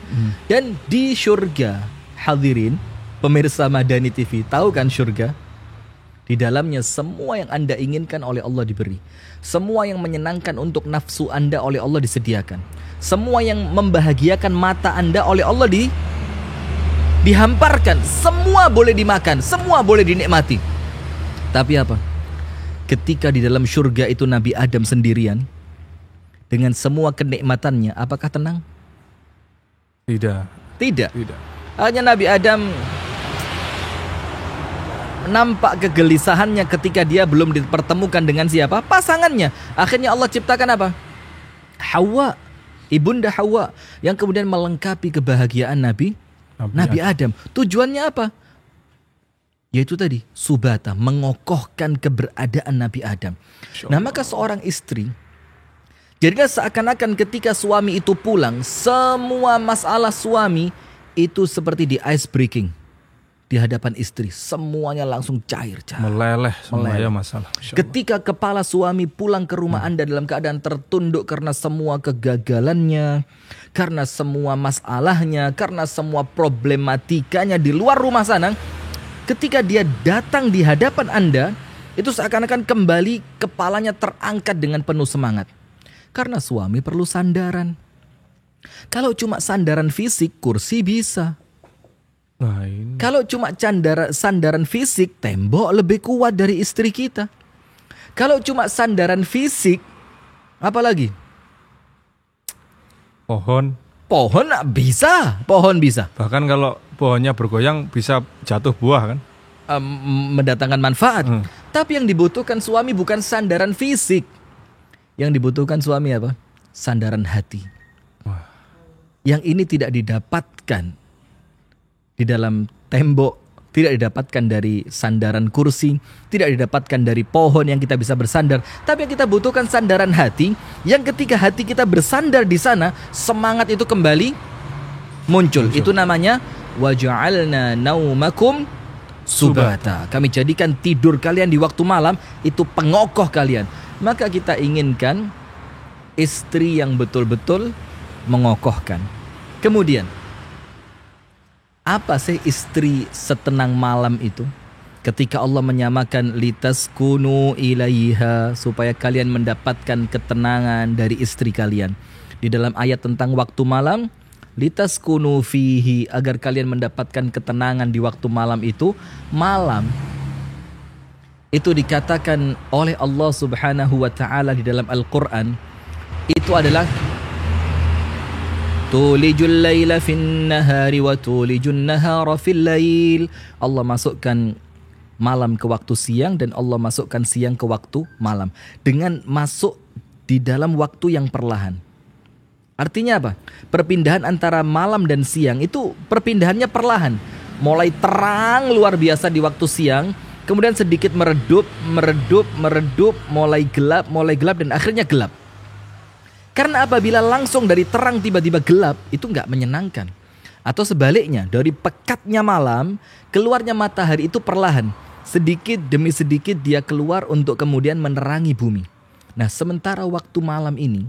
[SPEAKER 2] Dan di surga, hadirin pemirsa Madani TV, tahu kan surga? Di dalamnya semua yang Anda inginkan oleh Allah diberi. Semua yang menyenangkan untuk nafsu Anda oleh Allah disediakan. Semua yang membahagiakan mata Anda oleh Allah dihamparkan. Semua boleh dimakan, semua boleh dinikmati. Tapi apa? Ketika di dalam surga itu Nabi Adam sendirian dengan semua kenikmatannya, apakah tenang?
[SPEAKER 1] Tidak.
[SPEAKER 2] Tidak.
[SPEAKER 1] Tidak.
[SPEAKER 2] Hanya Nabi Adam nampak kegelisahannya ketika dia belum dipertemukan dengan siapa? Pasangannya. Akhirnya Allah ciptakan apa? Hawa, ibunda Hawa, yang kemudian melengkapi kebahagiaan Nabi Adam. Tujuannya apa? Yaitu tadi, subata, mengokohkan keberadaan Nabi Adam. Nah, maka seorang istri, jadilah seakan-akan ketika suami itu pulang, semua masalah suami itu seperti di ice breaking di hadapan istri, semuanya langsung cair.
[SPEAKER 1] Meleleh semuanya masalah.
[SPEAKER 2] Ketika kepala suami pulang ke rumah Anda dalam keadaan tertunduk karena semua kegagalannya, karena semua masalahnya, karena semua problematikanya di luar rumah sana, ketika dia datang di hadapan Anda, itu seakan-akan kembali kepalanya terangkat dengan penuh semangat. Karena suami perlu sandaran. Kalau cuma sandaran fisik, kursi bisa.
[SPEAKER 1] Nah, ini.
[SPEAKER 2] Kalau cuma sandaran fisik, tembok lebih kuat dari istri kita. Kalau cuma sandaran fisik, apa lagi?
[SPEAKER 1] Pohon
[SPEAKER 2] bisa.
[SPEAKER 1] Bahkan kalau pohonnya bergoyang bisa jatuh buah kan?
[SPEAKER 2] Mendatangkan manfaat. Tapi yang dibutuhkan suami bukan sandaran fisik. Yang dibutuhkan suami apa? Sandaran hati.
[SPEAKER 1] Wah.
[SPEAKER 2] Yang ini tidak didapatkan di dalam tembok, tidak didapatkan dari sandaran kursi, tidak didapatkan dari pohon yang kita bisa bersandar. Tapi yang kita butuhkan sandaran hati, yang ketika hati kita bersandar di sana, semangat itu kembali muncul. Itu namanya waja'alna naumakum subata. Kami jadikan tidur kalian di waktu malam itu pengokoh kalian. Maka kita inginkan istri yang betul-betul mengokohkan. Kemudian, apa sih istri setenang malam itu? Ketika Allah menyamakan litaskunu ilaiha, supaya kalian mendapatkan ketenangan dari istri kalian. Di dalam ayat tentang waktu malam, litaskunu fihi, agar kalian mendapatkan ketenangan di waktu malam itu. Malam itu dikatakan oleh Allah Subhanahu wa taala di dalam Al-Qur'an, itu adalah tulijul laila fin nahari wa tulijun nahara fil lail. Allah masukkan malam ke waktu siang dan Allah masukkan siang ke waktu malam, dengan masuk di dalam waktu yang perlahan. Artinya apa? Perpindahan antara malam dan siang itu perpindahannya perlahan. Mulai terang luar biasa di waktu siang, kemudian sedikit meredup, mulai gelap dan akhirnya gelap. Karena apabila langsung dari terang tiba-tiba gelap, itu nggak menyenangkan. Atau sebaliknya, dari pekatnya malam, keluarnya matahari itu perlahan. Sedikit demi sedikit dia keluar untuk kemudian menerangi bumi. Nah, sementara waktu malam ini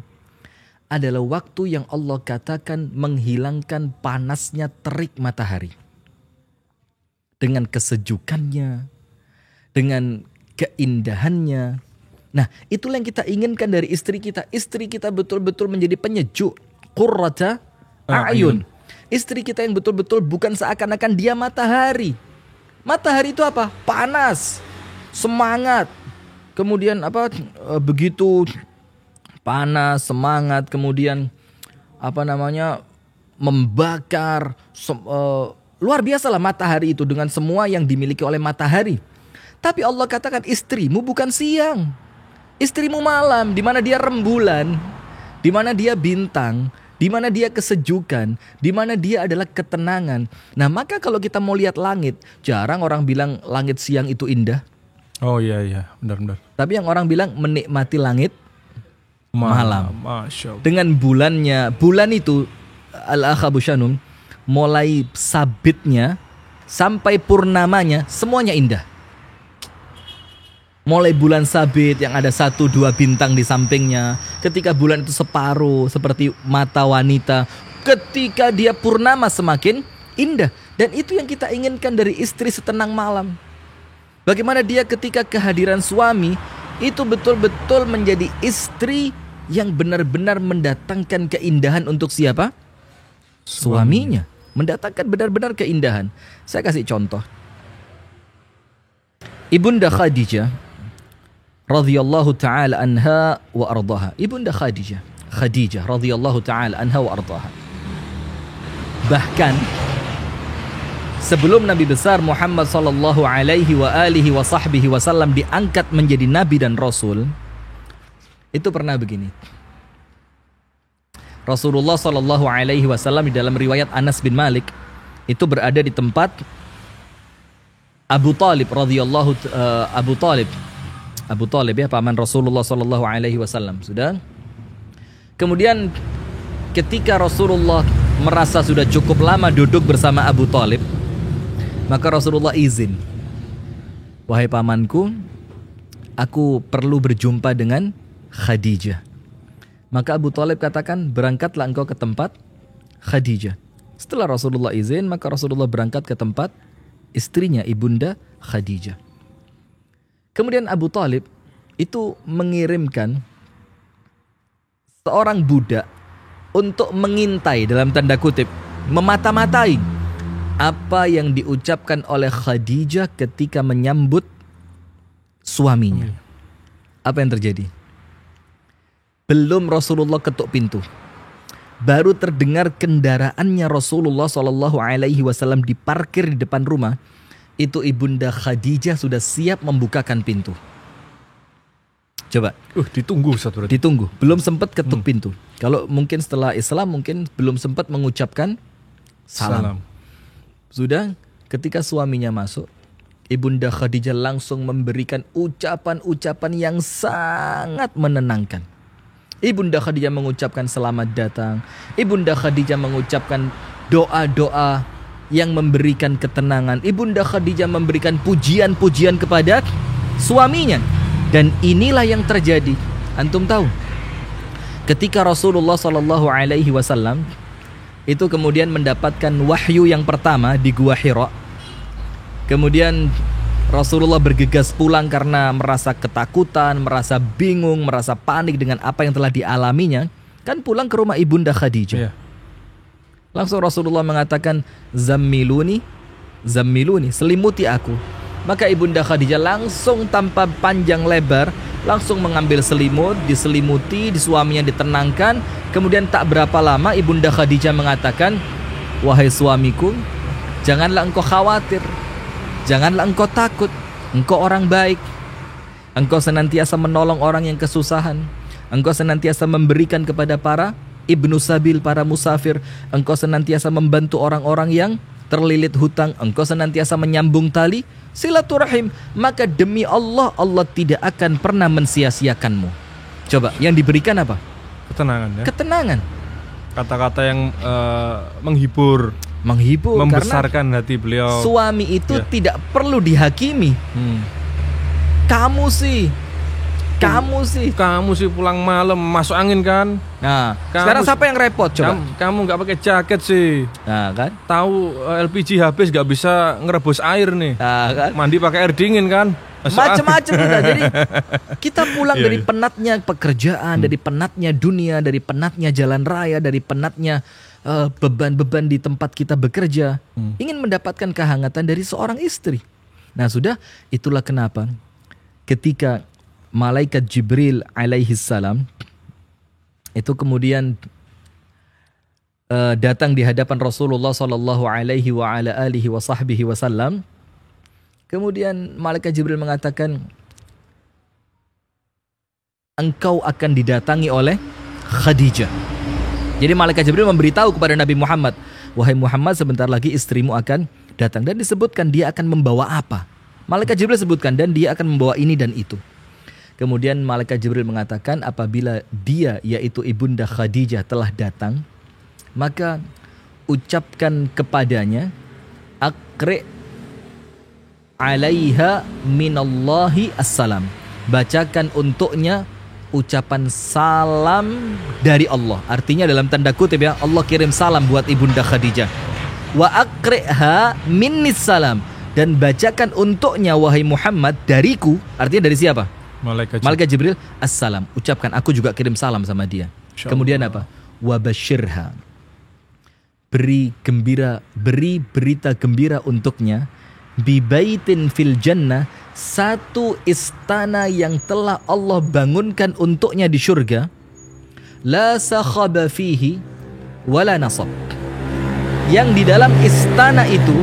[SPEAKER 2] adalah waktu yang Allah katakan menghilangkan panasnya terik matahari. Dengan kesejukannya, dengan keindahannya. Nah, itulah yang kita inginkan dari istri kita. Istri kita betul-betul menjadi penyejuk. Qurrata a'yun. Istri kita yang betul-betul bukan seakan-akan dia matahari. Matahari itu apa? Panas, semangat. Kemudian apa? Begitu panas, semangat, kemudian membakar. Luar biasa lah matahari itu dengan semua yang dimiliki oleh matahari. Tapi Allah katakan istrimu bukan siang. Istrimu malam, di mana dia rembulan, di mana dia bintang, di mana dia kesejukan, di mana dia adalah ketenangan. Nah, maka kalau kita mau lihat langit, jarang orang bilang langit siang itu indah.
[SPEAKER 1] Oh iya, benar.
[SPEAKER 2] Tapi yang orang bilang menikmati langit malam.
[SPEAKER 1] Masya Allah.
[SPEAKER 2] Dengan bulannya, bulan itu al-akh Abu Shanum, mulai sabitnya sampai purnamanya semuanya indah. Mulai bulan sabit yang ada 1-2 bintang di sampingnya. Ketika bulan itu separuh seperti mata wanita, ketika dia purnama semakin indah. Dan itu yang kita inginkan dari istri setenang malam. Bagaimana dia ketika kehadiran suami itu betul-betul menjadi istri yang benar-benar mendatangkan keindahan untuk siapa? Suaminya. Mendatangkan benar-benar keindahan. Saya kasih contoh. Ibunda Khadijah radhiyallahu taala anha wa ardaha. Ibunda Khadijah radhiyallahu taala anha wa ardaha. Bahkan sebelum Nabi besar Muhammad sallallahu alaihi wa alihi wa sahbihi wasallam diangkat menjadi nabi dan rasul, itu pernah begini. Rasulullah sallallahu alaihi wasallam di dalam riwayat Anas bin Malik itu berada di tempat Abu Talib radhiyallahu Abu Talib ya, paman Rasulullah sallallahu alaihi wasallam. Sudah. Kemudian ketika Rasulullah merasa sudah cukup lama duduk bersama Abu Talib, maka Rasulullah izin, "Wahai pamanku, aku perlu berjumpa dengan Khadijah." Maka Abu Talib katakan, "Berangkatlah engkau ke tempat Khadijah." Setelah Rasulullah izin, maka Rasulullah berangkat ke tempat istrinya, Ibunda Khadijah. Kemudian Abu Talib itu mengirimkan seorang budak untuk mengintai, dalam tanda kutip, memata-matai apa yang diucapkan oleh Khadijah ketika menyambut suaminya. Apa yang terjadi? Belum Rasulullah ketuk pintu, baru terdengar kendaraannya Rasulullah SAW diparkir di depan rumah. Itu Ibunda Khadijah sudah siap membukakan pintu. Coba.
[SPEAKER 1] Ditunggu satu berarti.
[SPEAKER 2] Ditunggu. Belum sempat ketuk pintu. Kalau mungkin setelah Islam mungkin belum sempat mengucapkan salam. Sudah ketika suaminya masuk, Ibunda Khadijah langsung memberikan ucapan-ucapan yang sangat menenangkan. Ibunda Khadijah mengucapkan selamat datang. Ibunda Khadijah mengucapkan doa-doa yang memberikan ketenangan. Ibunda Khadijah memberikan pujian-pujian kepada suaminya. Dan inilah yang terjadi. Antum tahu, ketika Rasulullah SAW itu kemudian mendapatkan wahyu yang pertama di Gua Hira, kemudian Rasulullah bergegas pulang karena merasa ketakutan, merasa bingung, merasa panik dengan apa yang telah dialaminya. Kan pulang ke rumah Ibunda Khadijah. Langsung Rasulullah mengatakan, "Zammiluni, zammiluni, selimuti aku." Maka Ibunda Khadijah langsung tanpa panjang lebar langsung mengambil selimut, diselimuti, di suaminya ditenangkan. Kemudian tak berapa lama Ibunda Khadijah mengatakan, "Wahai suamiku, janganlah engkau khawatir. Janganlah engkau takut, engkau orang baik. Engkau senantiasa menolong orang yang kesusahan. Engkau senantiasa memberikan kepada para ibnu sabil, para musafir. Engkau senantiasa membantu orang-orang yang terlilit hutang. Engkau senantiasa menyambung tali silaturahim. Maka demi Allah, Allah tidak akan pernah mensia-siakanmu." Coba, yang diberikan apa?
[SPEAKER 1] Ketenangan ya.
[SPEAKER 2] Ketenangan.
[SPEAKER 1] Kata-kata yang menghibur, membesarkan hati beliau.
[SPEAKER 2] Suami itu tidak perlu dihakimi. Kamu sih pulang malam masuk angin kan. Nah, sekarang siapa yang repot coba? Kamu nggak pakai jaket sih. Nah kan. Tahu LPG habis nggak bisa ngerebus air nih. Nah kan. Mandi pakai air dingin kan. Macam-macam udah. Jadi kita pulang dari penatnya pekerjaan, dari penatnya dunia, dari penatnya jalan raya, dari penatnya beban-beban di tempat kita bekerja, ingin mendapatkan kehangatan dari seorang istri. Nah sudah, itulah kenapa ketika malaikat Jibril alaihi salam itu kemudian datang di hadapan Rasulullah sallallahu alaihi wa ala alihi wa sahbihi wasallam, kemudian malaikat Jibril mengatakan, "Engkau akan didatangi oleh Khadijah." Jadi malaikat Jibril memberitahu kepada Nabi Muhammad, "Wahai Muhammad, sebentar lagi istrimu akan datang." Dan disebutkan dia akan membawa apa. Malaikat Jibril sebutkan, dan dia akan membawa ini dan itu. Kemudian malaikat Jibril mengatakan, apabila dia, yaitu Ibunda Khadijah, telah datang, maka ucapkan kepadanya, "Aqri alaiha minallahi assalam." Bacakan untuknya ucapan salam dari Allah. Artinya dalam tanda kutip ya, Allah kirim salam buat Ibunda Khadijah. Wa aqri'ha minnis salam, dan bacakan untuknya wahai Muhammad dariku. Artinya dari siapa? Malaikat Jibril. Assalam, ucapkan aku juga kirim salam sama dia. Kemudian apa? Wa basyirha, beri berita gembira untuknya, bi baitin fil jannah, satu istana yang telah Allah bangunkan untuknya di surga, la sakhaba fihi wala nasab, yang di dalam istana itu,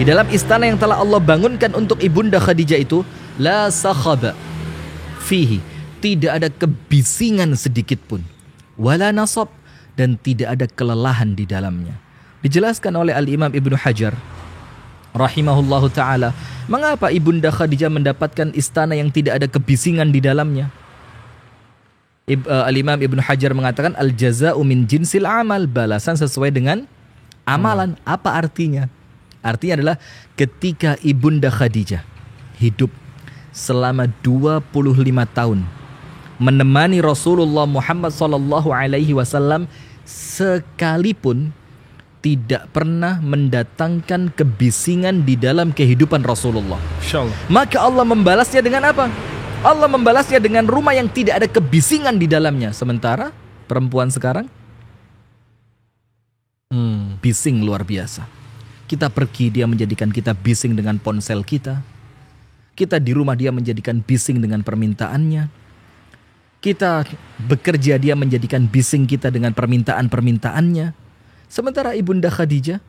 [SPEAKER 2] di dalam istana yang telah Allah bangunkan untuk Ibunda Khadijah itu, la sakhaba fihi, tidak ada kebisingan sedikit pun, wala nasab, dan tidak ada kelelahan di dalamnya. Dijelaskan oleh Al-Imam Ibnu Hajar rahimahullahu ta'ala, mengapa Ibunda Khadijah mendapatkan istana yang tidak ada kebisingan di dalamnya. Al-Imam Ibnu Hajar mengatakan al-jaza'u min jinsil amal, balasan sesuai dengan amalan. Apa artinya? Artinya adalah ketika Ibunda Khadijah hidup selama 25 tahun menemani Rasulullah Muhammad SAW, sekalipun tidak pernah mendatangkan kebisingan di dalam kehidupan Rasulullah. Maka Allah membalasnya dengan apa? Allah membalasnya dengan rumah yang tidak ada kebisingan di dalamnya. Sementara perempuan sekarang bising luar biasa. Kita pergi, dia menjadikan kita bising dengan ponsel kita. Kita di rumah, dia menjadikan bising dengan permintaannya. Kita bekerja, dia menjadikan bising kita dengan permintaan-permintaannya. Sementara Ibunda Khadijah,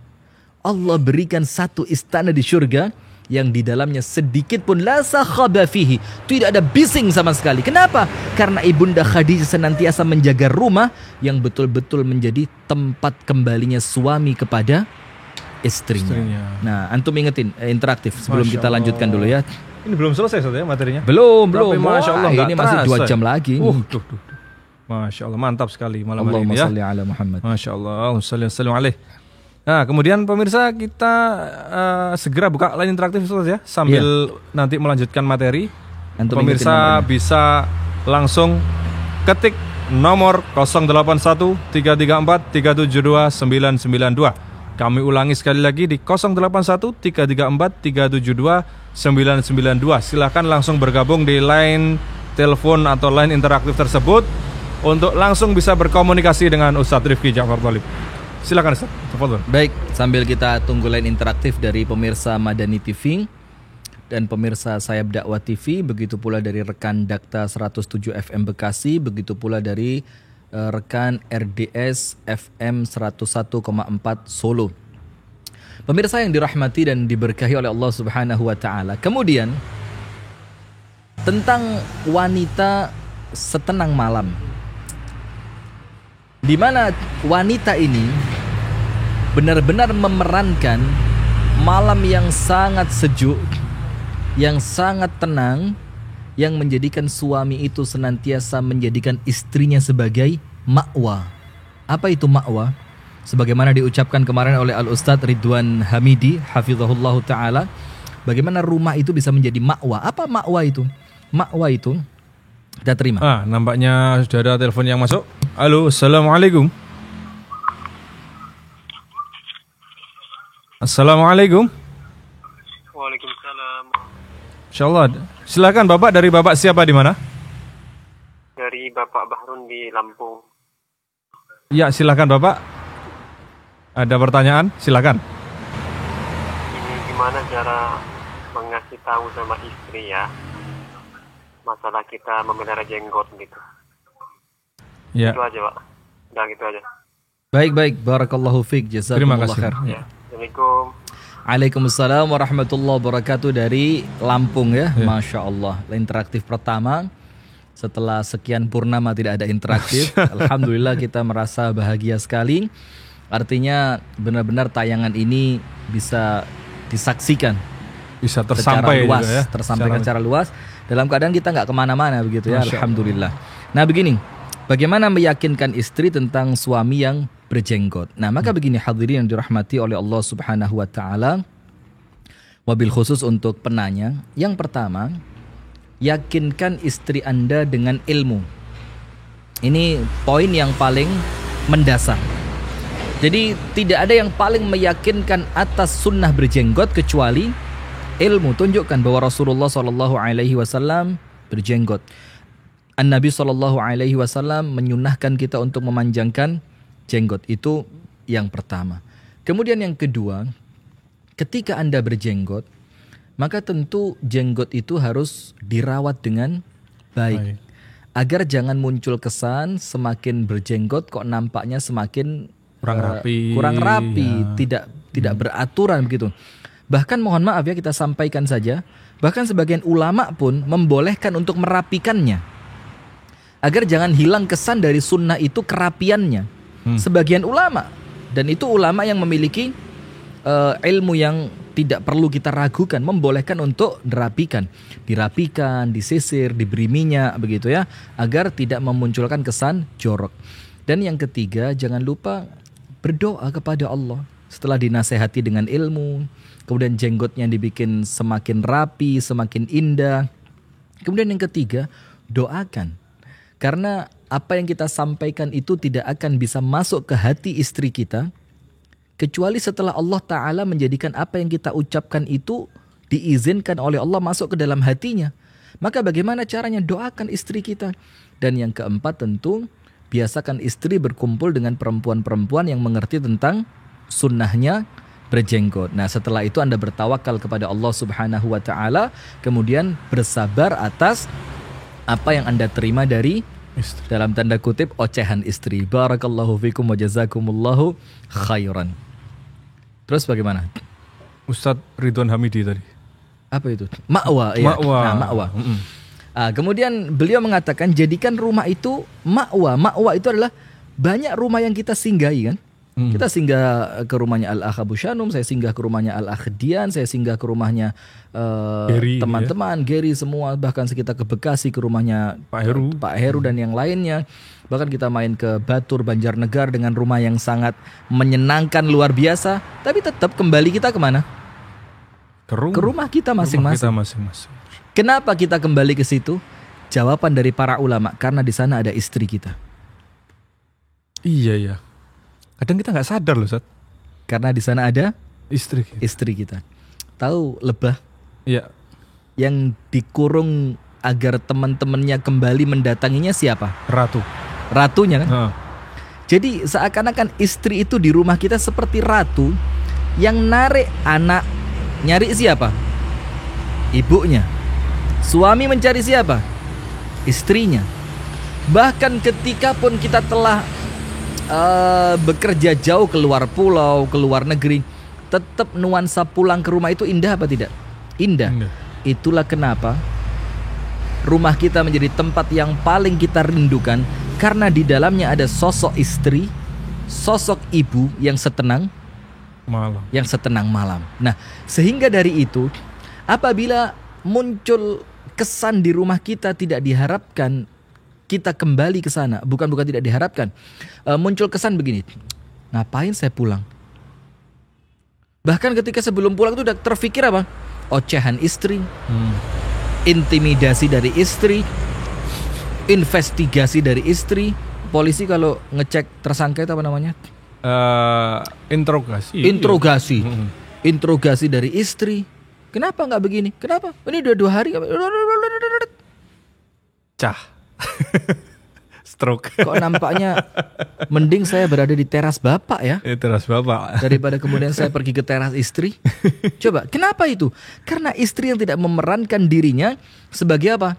[SPEAKER 2] Allah berikan satu istana di surga yang di dalamnya sedikit pun la sakhaba fihi, tidak ada bising sama sekali. Kenapa? Karena Ibunda Khadijah senantiasa menjaga rumah yang betul-betul menjadi tempat kembalinya suami kepada istrinya. Nah, antum ingetin interaktif sebelum kita lanjutkan dulu ya.
[SPEAKER 1] Ini belum selesai ya materinya?
[SPEAKER 2] Belum.
[SPEAKER 1] Masya Allah,
[SPEAKER 2] ini masih 2 jam lagi.
[SPEAKER 1] Masya Allah, mantap sekali malam hari ini
[SPEAKER 2] Allahumma
[SPEAKER 1] ya.
[SPEAKER 2] salli ala Muhammad.
[SPEAKER 1] Masya Allah, Allahumma salli alaih. Nah, kemudian pemirsa, kita segera buka line interaktif ya, sambil nanti melanjutkan materi. Antum pemirsa bisa langsung ketik nomor 081 334 372 992. Kami ulangi sekali lagi di 081 334 372 992. Silahkan langsung bergabung di line telepon atau line interaktif tersebut untuk langsung bisa berkomunikasi dengan Ustadz Rifki Ja'far Thalib. Silakan Ustadz, tafadhol.
[SPEAKER 2] Baik, sambil kita tunggu line interaktif dari pemirsa Madani TV dan pemirsa Sayap Dakwah TV, begitu pula dari rekan Dakta 107 FM Bekasi, begitu pula dari rekan RDS FM 101,4 Solo. Pemirsa yang dirahmati dan diberkahi oleh Allah Subhanahu wa taala. Kemudian tentang wanita setenang malam, di mana wanita ini benar-benar memerankan malam yang sangat sejuk, yang sangat tenang, yang menjadikan suami itu senantiasa menjadikan istrinya sebagai ma'wa. Apa itu ma'wa? Sebagaimana diucapkan kemarin oleh Al-Ustadz Ridwan Hamidi hafizahullah ta'ala, bagaimana rumah itu bisa menjadi ma'wa. Apa ma'wa itu? Ma'wa itu, kita terima.
[SPEAKER 1] Nampaknya sudah ada telepon yang masuk. Halo, assalamualaikum. Assalamualaikum.
[SPEAKER 4] Waalaikumsalam.
[SPEAKER 1] Insyaallah. Silakan Bapak, dari Bapak siapa di mana?
[SPEAKER 4] Dari Bapak Bahrun di Lampung.
[SPEAKER 1] Ya, silakan Bapak. Ada pertanyaan? Silakan.
[SPEAKER 4] Ini gimana cara mengasih tahu sama istri ya, masalah kita memelihara jenggot gitu.
[SPEAKER 1] Ya.
[SPEAKER 4] Itu aja Pak. Udah gitu aja.
[SPEAKER 2] Baik. Barakallahu fiik. Jazakumullah khair.
[SPEAKER 1] Ya.
[SPEAKER 4] Assalamualaikum.
[SPEAKER 2] Waalaikumsalam warahmatullahi wabarakatuh dari Lampung ya. Masya Allah. Interaktif pertama setelah sekian purnama tidak ada interaktif. Alhamdulillah kita merasa bahagia sekali. Artinya benar-benar tayangan ini bisa disaksikan,
[SPEAKER 1] bisa tersampai
[SPEAKER 2] luas,
[SPEAKER 1] juga ya.
[SPEAKER 2] tersampaikan secara luas dalam keadaan kita nggak kemana-mana begitu ya. Alhamdulillah. Nah begini, bagaimana meyakinkan istri tentang suami yang berjenggot? Nah maka begini hadirin yang dirahmati oleh Allah Subhanahu wa taala, wabil khusus untuk penanya. Yang pertama, yakinkan istri Anda dengan ilmu. Ini poin yang paling mendasar. Jadi tidak ada yang paling meyakinkan atas sunnah berjenggot kecuali ilmu. Tunjukkan bahwa Rasulullah SAW berjenggot. An-Nabi SAW menyunahkan kita untuk memanjangkan jenggot. Itu yang pertama. Kemudian yang kedua, ketika Anda berjenggot, maka tentu jenggot itu harus dirawat dengan baik. Agar jangan muncul kesan semakin berjenggot kok nampaknya semakin kurang rapi, tidak beraturan begitu. Bahkan mohon maaf ya, kita sampaikan saja, bahkan sebagian ulama pun membolehkan untuk merapikannya. Agar jangan hilang kesan dari sunnah itu kerapiannya. Sebagian ulama, dan itu ulama yang memiliki ilmu yang tidak perlu kita ragukan, membolehkan untuk dirapikan, disisir, diberi minyak begitu ya, agar tidak memunculkan kesan jorok. Dan yang ketiga, jangan lupa berdoa kepada Allah setelah dinasehati dengan ilmu, kemudian jenggotnya dibikin semakin rapi, semakin indah. Kemudian yang ketiga, doakan. Karena apa yang kita sampaikan itu tidak akan bisa masuk ke hati istri kita kecuali setelah Allah Ta'ala menjadikan apa yang kita ucapkan itu diizinkan oleh Allah masuk ke dalam hatinya. Maka bagaimana caranya? Doakan istri kita. Dan yang keempat tentu, biasakan istri berkumpul dengan perempuan-perempuan yang mengerti tentang sunnahnya berjenggot. Nah setelah itu Anda bertawakal kepada Allah Subhanahu wa Ta'ala, kemudian bersabar atas apa yang Anda terima dari istri. Dalam tanda kutip ocehan istri. Barakallahu fikum wa jazakumullahu khairan. Terus bagaimana?
[SPEAKER 1] Ustadz Ridwan Hamidi tadi.
[SPEAKER 2] Apa itu? Ma'wa. Ya. Nah, ma'wa. Kemudian beliau mengatakan jadikan rumah itu ma'wa. Ma'wa itu adalah banyak rumah yang kita singgahi kan. Kita singgah ke rumahnya Al-Akh Abu Shanum, saya singgah ke rumahnya Al-Akh Dian, saya singgah ke rumahnya teman-teman Gary semua, bahkan kita ke Bekasi ke rumahnya Pak Heru dan yang lainnya. Bahkan kita main ke Batur, Banjarnegara dengan rumah yang sangat menyenangkan luar biasa. Tapi tetap kembali kita kemana? Ke rumah kita masing-masing. Kenapa kita kembali ke situ? Jawaban dari para ulama, karena di sana ada istri kita.
[SPEAKER 1] Iya. Kadang kita nggak sadar loh, Ustaz.
[SPEAKER 2] Karena di sana ada
[SPEAKER 1] istri
[SPEAKER 2] kita. Tahu lebah?
[SPEAKER 1] Iya.
[SPEAKER 2] Yang dikurung agar teman-temannya kembali mendatanginya siapa? Ratunya kan? Jadi seakan-akan istri itu di rumah kita seperti ratu yang narik anak. Nyari siapa? Ibunya. Suami mencari siapa? Istrinya. Bahkan ketika pun kita telah bekerja jauh keluar pulau, keluar negeri, tetap nuansa pulang ke rumah itu indah apa tidak? Indah. Itulah kenapa rumah kita menjadi tempat yang paling kita rindukan, karena di dalamnya ada sosok istri, sosok ibu yang setenang malam. Nah, sehingga dari itu apabila muncul kesan di rumah kita tidak diharapkan, kita kembali ke sana, bukan tidak diharapkan. Muncul kesan begini, ngapain saya pulang? Bahkan ketika sebelum pulang itu udah terfikir apa? Ocehan istri, intimidasi dari istri, investigasi dari istri. Polisi kalau ngecek tersangka itu apa namanya? Interogasi. Interogasi dari istri. Kenapa nggak begini? Kenapa? Ini udah 2 hari.
[SPEAKER 1] Stroke.
[SPEAKER 2] Kok nampaknya mending saya berada di teras bapak ya?
[SPEAKER 1] Teras bapak.
[SPEAKER 2] Daripada kemudian saya pergi ke teras istri. Coba, kenapa itu? Karena istri yang tidak memerankan dirinya sebagai apa?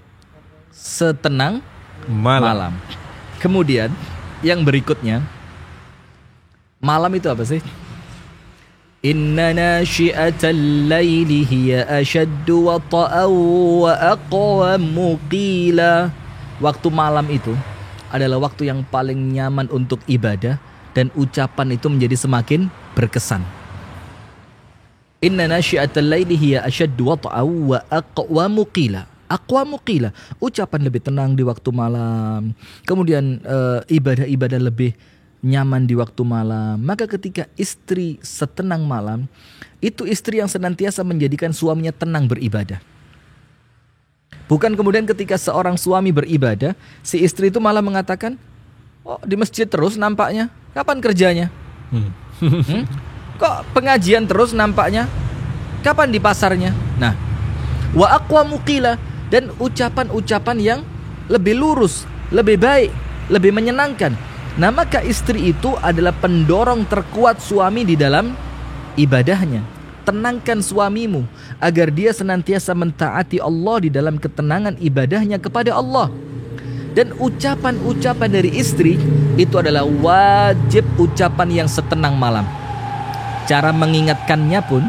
[SPEAKER 2] Setenang malam. Kemudian yang berikutnya, malam itu apa sih? Inna nashi'atal laili hiya ashaddu wata'aw wa aqwamu qila. Waktu malam itu adalah waktu yang paling nyaman untuk ibadah, dan ucapan itu menjadi semakin berkesan. Inna nashi'atal laili hiya ashaddu wata'aw wa aqwamu qila. Aqwamu qila, ucapan lebih tenang di waktu malam. Kemudian ibadah-ibadah lebih nyaman di waktu malam. Maka ketika istri setenang malam, itu istri yang senantiasa menjadikan suaminya tenang beribadah. Bukan kemudian ketika seorang suami beribadah, si istri itu malah mengatakan, Oh, di masjid terus nampaknya. Kapan kerjanya? Kok pengajian terus nampaknya? Kapan di pasarnya? Nah, wa aqwamu qila, dan ucapan-ucapan yang lebih lurus, lebih baik, lebih menyenangkan. Nah, maka istri itu adalah pendorong terkuat suami di dalam ibadahnya. Tenangkan suamimu agar dia senantiasa mentaati Allah di dalam ketenangan ibadahnya kepada Allah. Dan ucapan-ucapan dari istri itu adalah wajib ucapan yang setenang malam. Cara mengingatkannya pun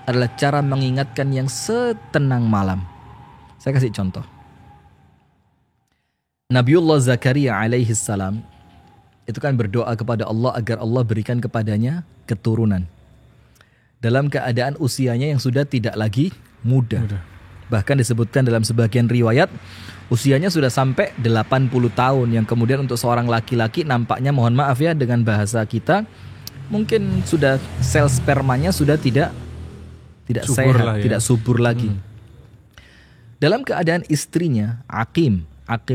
[SPEAKER 2] adalah cara mengingatkan yang setenang malam. Saya kasih contoh. Nabiullah Zakaria alaihi salam itu kan berdoa kepada Allah agar Allah berikan kepadanya keturunan. Dalam keadaan usianya yang sudah tidak lagi muda. Bahkan disebutkan dalam sebagian riwayat usianya sudah sampai 80 tahun, yang kemudian untuk seorang laki-laki nampaknya, mohon maaf ya dengan bahasa kita, mungkin sudah sel spermanya sudah tidak
[SPEAKER 1] subur
[SPEAKER 2] sehat,
[SPEAKER 1] ya.
[SPEAKER 2] tidak subur lagi. Dalam keadaan istrinya Aqim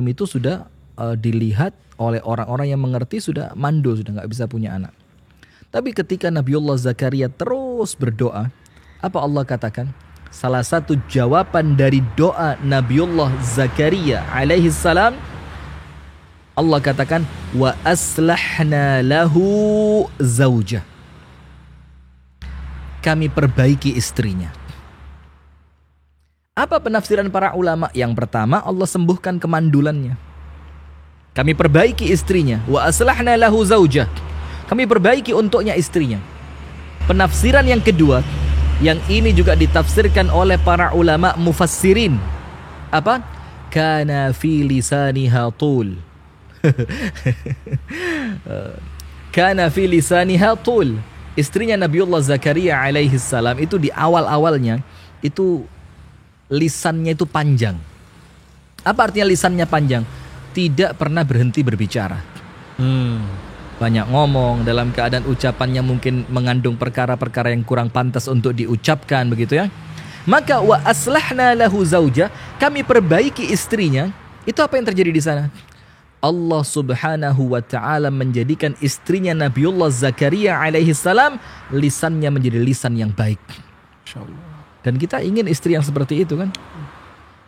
[SPEAKER 2] itu sudah dilihat oleh orang-orang yang mengerti sudah mandul, sudah nggak bisa punya anak. Tapi ketika Nabiullah Zakaria terus berdoa, apa Allah katakan? Salah satu jawaban dari doa Nabiullah Zakaria alaihi salam, Allah katakan wa aslahna lahu zaujah. Kami perbaiki istrinya. Apa penafsiran para ulama? Yang pertama, Allah sembuhkan kemandulannya. Kami perbaiki istrinya. Wa aslahna lahu zaujah. Kami perbaiki untuknya istrinya. Penafsiran yang kedua, yang ini juga ditafsirkan oleh para ulama mufassirin. Apa? Kana fi lisaniha tul. Kana fi lisaniha tul. Istrinya Nabiullah Zakaria alaihi salam itu di awal-awalnya itu lisannya itu panjang. Apa artinya lisannya panjang? Tidak pernah berhenti berbicara. Banyak ngomong, dalam keadaan ucapannya mungkin mengandung perkara-perkara yang kurang pantas untuk diucapkan, begitu ya. Maka wa aslahna lahu zaujah, kami perbaiki istrinya. Itu apa yang terjadi di sana? Allah Subhanahu wa taala menjadikan istrinya Nabiullah Zakaria alaihi salam lisannya menjadi lisan yang baik. Insyaallah. Dan kita ingin istri yang seperti itu kan?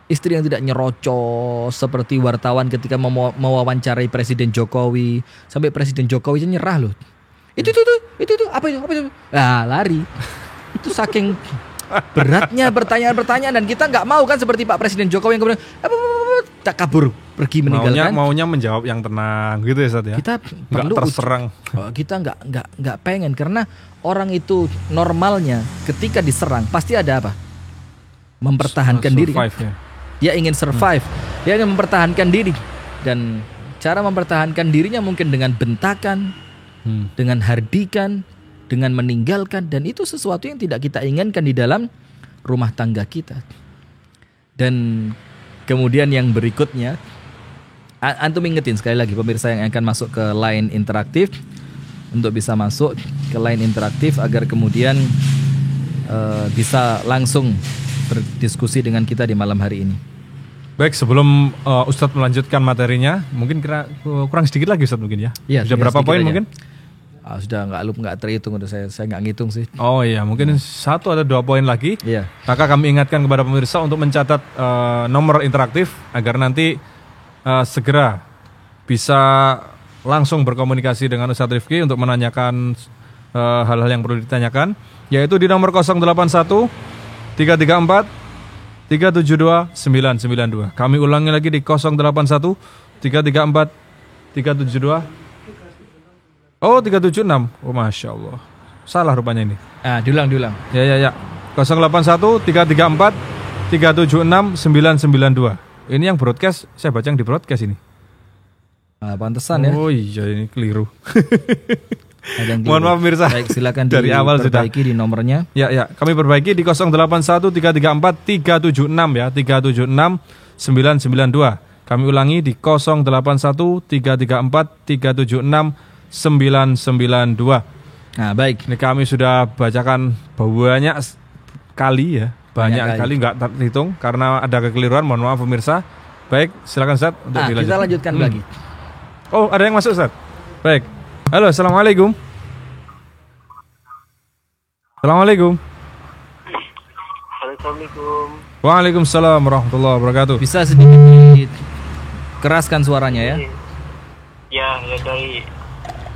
[SPEAKER 2] Istri yang tidak nyerocos seperti wartawan ketika mewawancarai Presiden Jokowi, sampai Presiden Jokowi nyerah loh. Itu apa itu? Ah, lari. Itu saking beratnya pertanyaan-pertanyaan, dan kita nggak mau kan seperti Pak Presiden Jokowi yang kemudian tak kabur pergi meninggalkan.
[SPEAKER 1] Maunya menjawab yang tenang gitu ya, Ustaz ya.
[SPEAKER 2] Kita perlu
[SPEAKER 1] terserang.
[SPEAKER 2] Kita nggak pengen, karena orang itu normalnya ketika diserang pasti ada apa? Mempertahankan diri. Kan? Ya. Dia ingin survive, dia ingin mempertahankan diri, dan cara mempertahankan dirinya mungkin dengan bentakan, dengan hardikan, dengan meninggalkan, dan itu sesuatu yang tidak kita inginkan di dalam rumah tangga kita. Dan kemudian yang berikutnya, antum ingetin sekali lagi pemirsa yang akan masuk ke line interaktif, untuk bisa masuk ke line interaktif agar kemudian bisa langsung berdiskusi dengan kita di malam hari ini.
[SPEAKER 1] Baik, sebelum Ustadz melanjutkan materinya, mungkin kurang sedikit lagi Ustadz mungkin ya.
[SPEAKER 2] Iya,
[SPEAKER 1] sudah berapa poin aja. Mungkin?
[SPEAKER 2] Sudah nggak terhitung, udah saya nggak ngitung sih.
[SPEAKER 1] Oh iya, mungkin 1 atau 2 poin lagi.
[SPEAKER 2] Iya.
[SPEAKER 1] Maka kami ingatkan kepada pemirsa untuk mencatat nomor interaktif agar nanti segera bisa langsung berkomunikasi dengan Ustadz Rifki untuk menanyakan hal-hal yang perlu ditanyakan, yaitu di nomor 081 334 372 992. Kami ulangi lagi di 081 334 372. Oh, 376. Oh, Masya Allah. Salah rupanya ini.
[SPEAKER 2] Diulang.
[SPEAKER 1] Ya. 081 334 376 992. Ini yang broadcast, saya baca yang di broadcast ini.
[SPEAKER 2] Pantesan ya.
[SPEAKER 1] Oh iya, ini keliru.
[SPEAKER 2] Mohon
[SPEAKER 1] maaf pemirsa.
[SPEAKER 2] Baik, silakan
[SPEAKER 1] dari awal sudah
[SPEAKER 2] diperbaiki di nomornya.
[SPEAKER 1] Ya, kami perbaiki di 081 334 376 ya, 376 992. Kami ulangi di 081 334 376 992.
[SPEAKER 2] Nah, baik.
[SPEAKER 1] Ini kami sudah bacakan banyak kali ya. Banyak kali nggak terhitung karena ada kekeliruan, mohon maaf pemirsa. Baik, silakan Ustaz untuk dilanjutkan.
[SPEAKER 2] Kita lanjutkan lagi.
[SPEAKER 1] Oh, ada yang masuk, Ustaz. Baik. Halo, Assalamualaikum. Assalamualaikum.
[SPEAKER 4] Assalamualaikum.
[SPEAKER 1] Waalaikumsalam warahmatullahi wabarakatuh.
[SPEAKER 2] Bisa sedikit keraskan suaranya ya.
[SPEAKER 4] Ya dari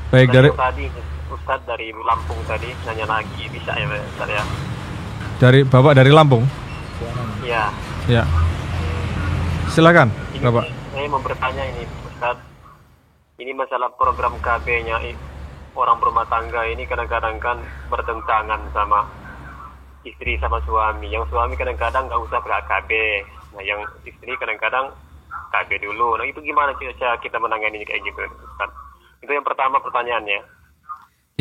[SPEAKER 1] Baik, dari
[SPEAKER 4] tadi Ustadz dari Lampung tadi nanya lagi, bisa ya Ustaz ya?
[SPEAKER 1] Bapak dari Lampung.
[SPEAKER 4] Ya.
[SPEAKER 1] Ya. Silakan,
[SPEAKER 4] Ini
[SPEAKER 1] Bapak.
[SPEAKER 4] saya mau bertanya ini Ustadz. Ini masalah program KB-nya orang berumah tangga ini kadang-kadang kan bertentangan sama istri sama suami. Yang suami kadang-kadang nggak usah pakai KB. Nah, yang istri kadang-kadang KB dulu. Nah, itu gimana cara kita menangani kayak gitu, Ustaz? Itu yang pertama pertanyaannya.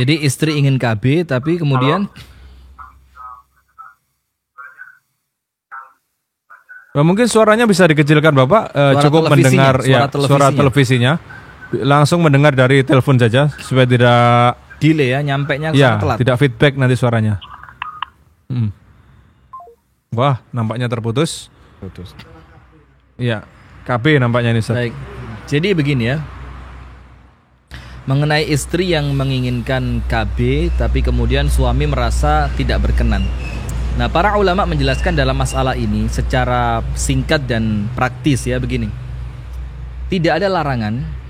[SPEAKER 2] Jadi istri ingin KB tapi kemudian
[SPEAKER 1] Mungkin suaranya bisa dikecilkan, Bapak. Cukup
[SPEAKER 2] televisinya,
[SPEAKER 1] mendengar suara televisinya. Langsung mendengar dari telepon saja supaya tidak
[SPEAKER 2] delay ya, nyampenya
[SPEAKER 1] ya,
[SPEAKER 2] telat.
[SPEAKER 1] tidak feedback nanti suaranya. Wah, nampaknya terputus. Iya, KB nampaknya ini, Ustaz.
[SPEAKER 2] Baik. Jadi begini ya. Mengenai istri yang menginginkan KB tapi kemudian suami merasa tidak berkenan. Nah, para ulama menjelaskan dalam masalah ini secara singkat dan praktis ya begini. Tidak ada larangan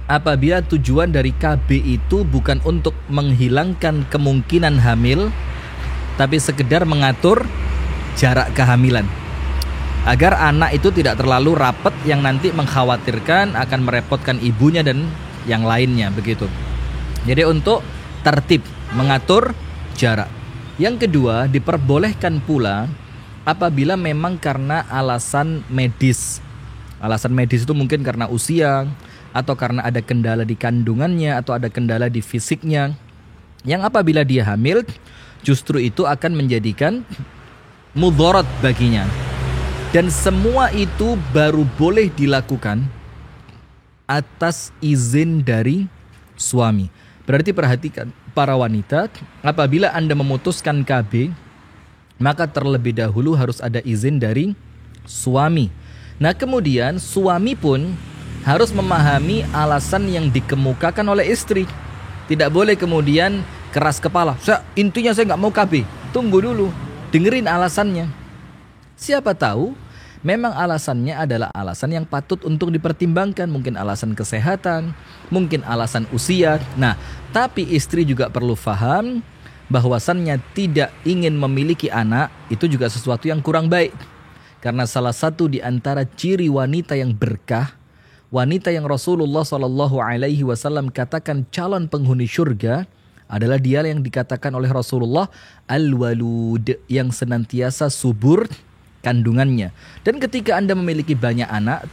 [SPEAKER 2] apabila tujuan dari KB itu bukan untuk menghilangkan kemungkinan hamil, tapi sekedar mengatur jarak kehamilan agar anak itu tidak terlalu rapat yang nanti mengkhawatirkan akan merepotkan ibunya dan yang lainnya begitu. Jadi untuk tertib mengatur jarak. Yang kedua, diperbolehkan pula apabila memang karena alasan medis. Alasan medis itu mungkin karena usia atau karena ada kendala di kandungannya atau ada kendala di fisiknya, yang apabila dia hamil justru itu akan menjadikan mudharat baginya. Dan semua itu baru boleh dilakukan atas izin dari suami. Berarti perhatikan para wanita, apabila Anda memutuskan KB, maka terlebih dahulu harus ada izin dari suami. Nah, kemudian suami pun harus memahami alasan yang dikemukakan oleh istri. Tidak boleh kemudian keras kepala. Intinya saya nggak mau KB. Tunggu dulu, dengerin alasannya. Siapa tahu memang alasannya adalah alasan yang patut untuk dipertimbangkan. Mungkin alasan kesehatan, mungkin alasan usia. Nah, tapi istri juga perlu paham bahwasannya tidak ingin memiliki anak itu juga sesuatu yang kurang baik. Karena salah satu di antara ciri wanita yang berkah, wanita yang Rasulullah SAW katakan calon penghuni surga adalah dia yang dikatakan oleh Rasulullah al-walud, yang senantiasa subur kandungannya. Dan ketika Anda memiliki banyak anak,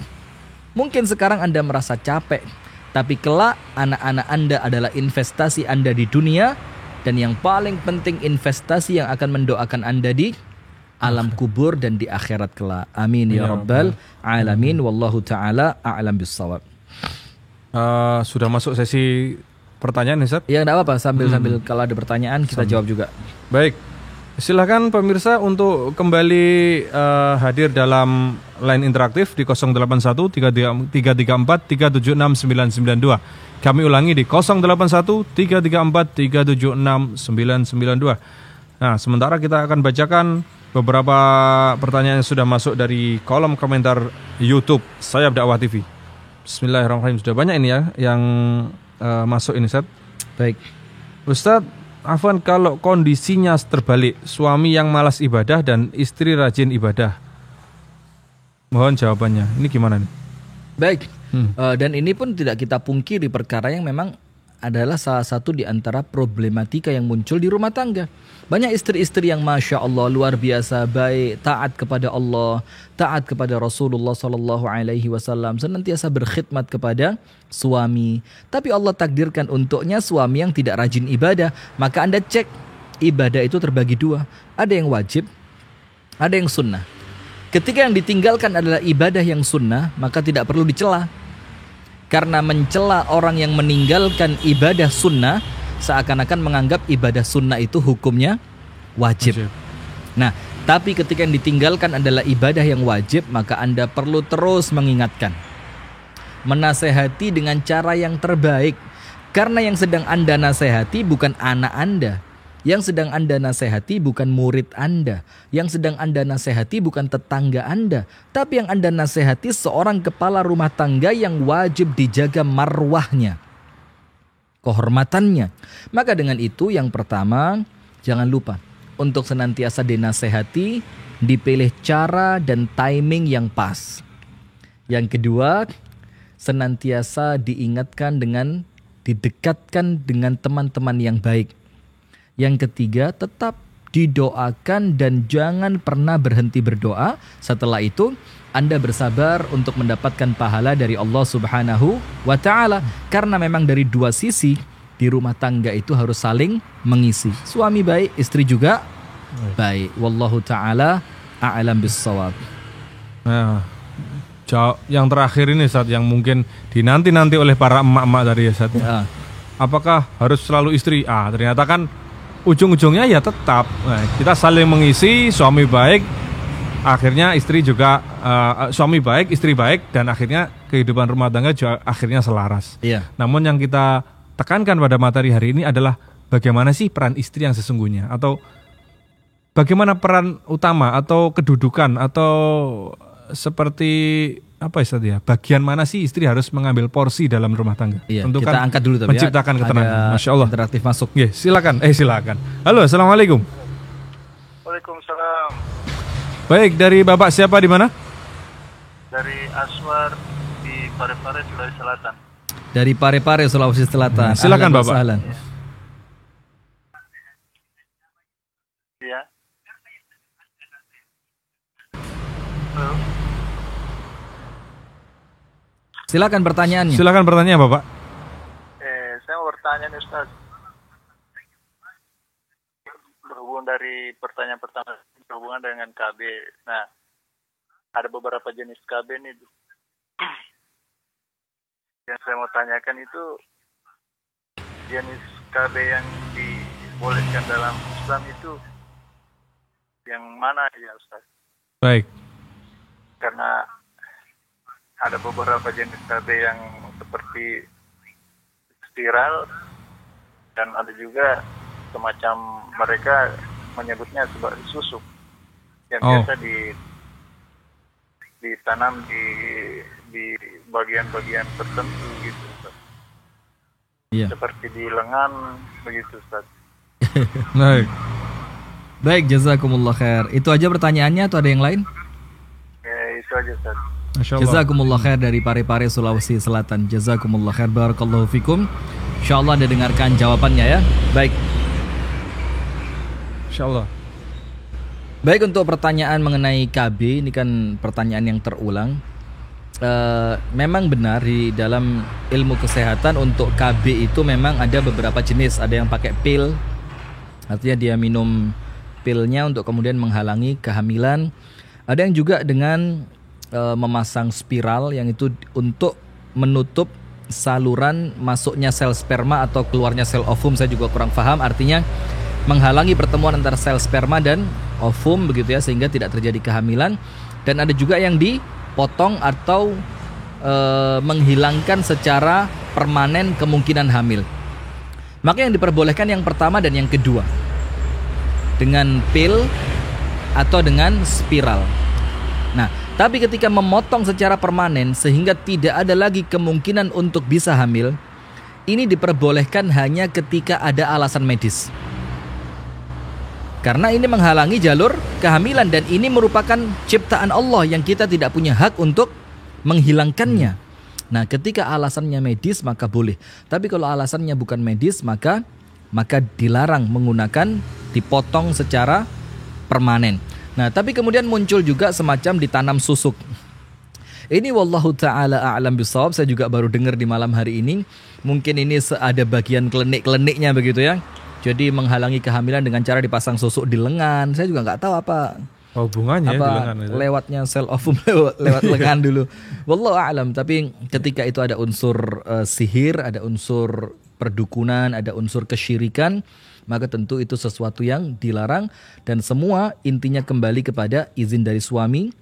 [SPEAKER 2] mungkin sekarang Anda merasa capek, tapi kelak anak-anak Anda adalah investasi Anda di dunia, dan yang paling penting investasi yang akan mendoakan Anda di alam kubur dan di akhirat kelak. Amin ya rabbal alamin. Wallahu taala a'lam bissawab.
[SPEAKER 1] Sudah masuk sesi pertanyaan nih, Ustaz?
[SPEAKER 2] Ya, enggak apa-apa, sambil kalau ada pertanyaan kita jawab juga.
[SPEAKER 1] Baik. Silakan pemirsa untuk kembali hadir dalam line interaktif di 081 334 376 992. Kami ulangi di 081 334 376 992. Nah, sementara kita akan bacakan beberapa pertanyaan yang sudah masuk dari kolom komentar YouTube Sayap Dakwah TV. Bismillahirrahmanirrahim. Sudah banyak ini ya yang masuk ini, Ustaz.
[SPEAKER 2] Baik.
[SPEAKER 1] Ustaz, afwan, kalau kondisinya terbalik, suami yang malas ibadah dan istri rajin ibadah, mohon jawabannya. Ini gimana nih?
[SPEAKER 2] Baik. Dan ini pun tidak kita pungkiri perkara yang memang adalah salah satu di antara problematika yang muncul di rumah tangga. Banyak istri-istri yang Masya Allah luar biasa baik, taat kepada Allah, taat kepada Rasulullah SAW, senantiasa berkhidmat kepada suami. Tapi Allah takdirkan untuknya suami yang tidak rajin ibadah. Maka Anda cek, ibadah itu terbagi dua. Ada yang wajib, ada yang sunnah. Ketika yang ditinggalkan adalah ibadah yang sunnah, maka tidak perlu dicela. Karena mencela orang yang meninggalkan ibadah sunnah seakan-akan menganggap ibadah sunnah itu hukumnya wajib. Nah, tapi ketika yang ditinggalkan adalah ibadah yang wajib, maka Anda perlu terus mengingatkan. menasehati dengan cara yang terbaik. Karena yang sedang Anda nasehati bukan anak Anda. Yang sedang Anda nasehati bukan murid Anda. Yang sedang Anda nasehati bukan tetangga Anda. Tapi yang Anda nasehati seorang kepala rumah tangga yang wajib dijaga marwahnya, kehormatannya. Maka dengan itu yang pertama, jangan lupa untuk senantiasa dinasehati, dipilih cara dan timing yang pas. Yang kedua, senantiasa didekatkan dengan teman-teman yang baik. Yang ketiga, tetap didoakan dan jangan pernah berhenti berdoa. Setelah itu, Anda bersabar untuk mendapatkan pahala dari Allah Subhanahu wa Ta'ala. Karena memang dari dua sisi di rumah tangga itu harus saling mengisi. Suami baik, istri juga baik. Wallahu ta'ala a'lam bis-shawab.
[SPEAKER 1] Nah, yang terakhir ini Ustaz, yang mungkin dinanti-nanti oleh para emak-emak tadi ya Ustaz.
[SPEAKER 2] Ya.
[SPEAKER 1] Apakah harus selalu istri? Ternyata kan ujung-ujungnya ya tetap kita saling mengisi, suami baik, akhirnya istri juga suami baik, istri baik, dan akhirnya kehidupan rumah tangga juga akhirnya selaras.
[SPEAKER 2] Iya.
[SPEAKER 1] Namun yang kita tekankan pada materi hari ini adalah bagaimana sih peran istri yang sesungguhnya, atau bagaimana peran utama atau kedudukan atau seperti apa istilahnya, bagian mana sih istri harus mengambil porsi dalam rumah tangga.
[SPEAKER 2] Iya,
[SPEAKER 1] untuk
[SPEAKER 2] kita angkat dulu tapi
[SPEAKER 1] menciptakan ketenangan. Masya Allah.
[SPEAKER 2] Interaktif masuk.
[SPEAKER 1] Silakan. Halo, assalamualaikum.
[SPEAKER 5] Waalaikumsalam.
[SPEAKER 1] Baik, dari Bapak siapa, di mana?
[SPEAKER 5] Dari Aswar di Parepare, Sulawesi Selatan.
[SPEAKER 2] Dari Parepare, Sulawesi Selatan.
[SPEAKER 1] Silakan
[SPEAKER 2] Ahlan wa
[SPEAKER 1] Bapak.
[SPEAKER 2] sahlan.
[SPEAKER 5] Iya. Halo.
[SPEAKER 2] Silakan pertanyaannya.
[SPEAKER 1] Silakan pertanyaan Bapak.
[SPEAKER 5] Saya mau bertanya nih Ustaz. Berhubung dari pertanyaan pertama berhubungan dengan KB. Nah, ada beberapa jenis KB nih. Yang saya mau tanyakan itu jenis KB yang dibolehkan dalam Islam itu yang mana ya Ustaz?
[SPEAKER 1] Baik.
[SPEAKER 5] Karena ada beberapa jenis KB yang seperti spiral dan ada juga semacam mereka menyebutnya sebagai susuk yang biasa ditanam di bagian-bagian tertentu gitu Ustaz.
[SPEAKER 2] Iya.
[SPEAKER 5] Seperti di lengan begitu Ustaz.
[SPEAKER 2] Baik, jazakumullah khair. Itu aja pertanyaannya atau ada yang lain?
[SPEAKER 5] Itu aja Ustaz.
[SPEAKER 1] Masya Allah.
[SPEAKER 2] Jazakumullah khair dari Parepare, Sulawesi Selatan. Jazakumullah khair, barakallahu fikum. Insyaallah Anda dengarkan jawabannya ya. Baik.
[SPEAKER 1] Insyaallah.
[SPEAKER 2] Baik, untuk pertanyaan mengenai KB, ini kan pertanyaan yang terulang. Memang benar di dalam ilmu kesehatan untuk KB itu memang ada beberapa jenis. Ada yang pakai pil, artinya dia minum pilnya untuk kemudian menghalangi kehamilan. Ada yang juga dengan memasang spiral, yang itu untuk menutup saluran masuknya sel sperma atau keluarnya sel ovum. Saya juga kurang paham, artinya menghalangi pertemuan antara sel sperma dan ovum begitu ya, sehingga tidak terjadi kehamilan. Dan ada juga yang dipotong atau menghilangkan secara permanen kemungkinan hamil. Maka yang diperbolehkan yang pertama dan yang kedua, dengan pil atau dengan spiral. Nah, tapi ketika memotong secara permanen sehingga tidak ada lagi kemungkinan untuk bisa hamil, ini diperbolehkan hanya ketika ada alasan medis. Karena ini menghalangi jalur kehamilan dan ini merupakan ciptaan Allah yang kita tidak punya hak untuk menghilangkannya. Nah, ketika alasannya medis maka boleh. Tapi kalau alasannya bukan medis maka dilarang menggunakan dipotong secara permanen. Nah, tapi kemudian muncul juga semacam ditanam susuk. Ini wallahu ta'ala a'lam bishawab. Saya juga baru dengar di malam hari ini. Mungkin ini ada bagian klinik-kliniknya begitu ya. Jadi menghalangi kehamilan dengan cara dipasang susuk di lengan. Saya juga nggak tahu apa
[SPEAKER 1] hubungannya di lengan itu.
[SPEAKER 2] Lewatnya sel ovum lewat lengan dulu. Wallahu a'lam. Tapi ketika itu ada unsur sihir, ada unsur perdukunan, ada unsur kesyirikan, maka tentu itu sesuatu yang dilarang. Dan semua intinya kembali kepada izin dari suami,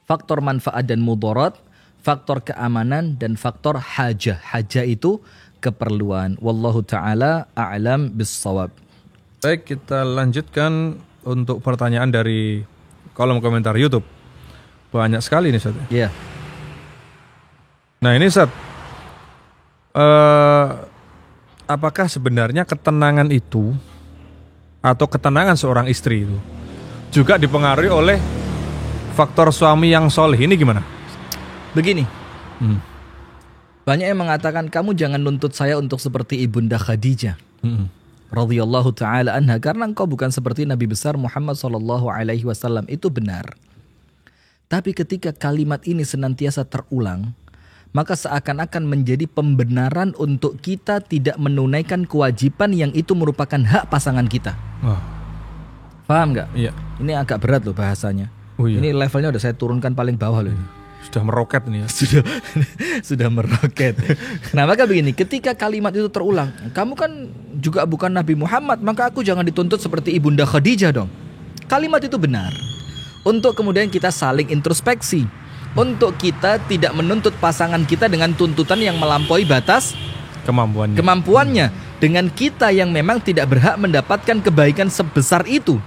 [SPEAKER 2] faktor manfaat dan mudarat, faktor keamanan dan faktor hajah. Hajah itu keperluan. Wallahu taala a'lam bis-shawab.
[SPEAKER 1] Baik, kita lanjutkan untuk pertanyaan dari kolom komentar YouTube. Banyak sekali nih, Ustaz.
[SPEAKER 2] Iya.
[SPEAKER 1] Nah, ini Ustaz. Apakah sebenarnya ketenangan itu atau ketenangan seorang istri itu juga dipengaruhi oleh faktor suami yang soleh? Ini gimana?
[SPEAKER 2] Begini. Banyak yang mengatakan kamu jangan nuntut saya untuk seperti Ibunda Khadijah radhiyallahu taala anha karena engkau bukan seperti Nabi besar Muhammad sallallahu alaihi wasallam. Itu benar. Tapi ketika kalimat ini senantiasa terulang, maka seakan-akan menjadi pembenaran untuk kita tidak menunaikan kewajiban yang itu merupakan hak pasangan kita. Paham nggak?
[SPEAKER 1] Iya.
[SPEAKER 2] Ini agak berat loh bahasanya.
[SPEAKER 1] Oh, iya.
[SPEAKER 2] Ini levelnya udah saya turunkan paling bawah loh.
[SPEAKER 1] Sudah meroket nih ya.
[SPEAKER 2] Sudah meroket. Nah, maka begini, ketika kalimat itu terulang, kamu kan juga bukan Nabi Muhammad, maka aku jangan dituntut seperti Ibunda Khadijah dong. Kalimat itu benar. Untuk kemudian kita saling introspeksi. Untuk kita tidak menuntut pasangan kita dengan tuntutan yang melampaui batas kemampuannya. Dengan kita yang memang tidak berhak mendapatkan kebaikan sebesar itu.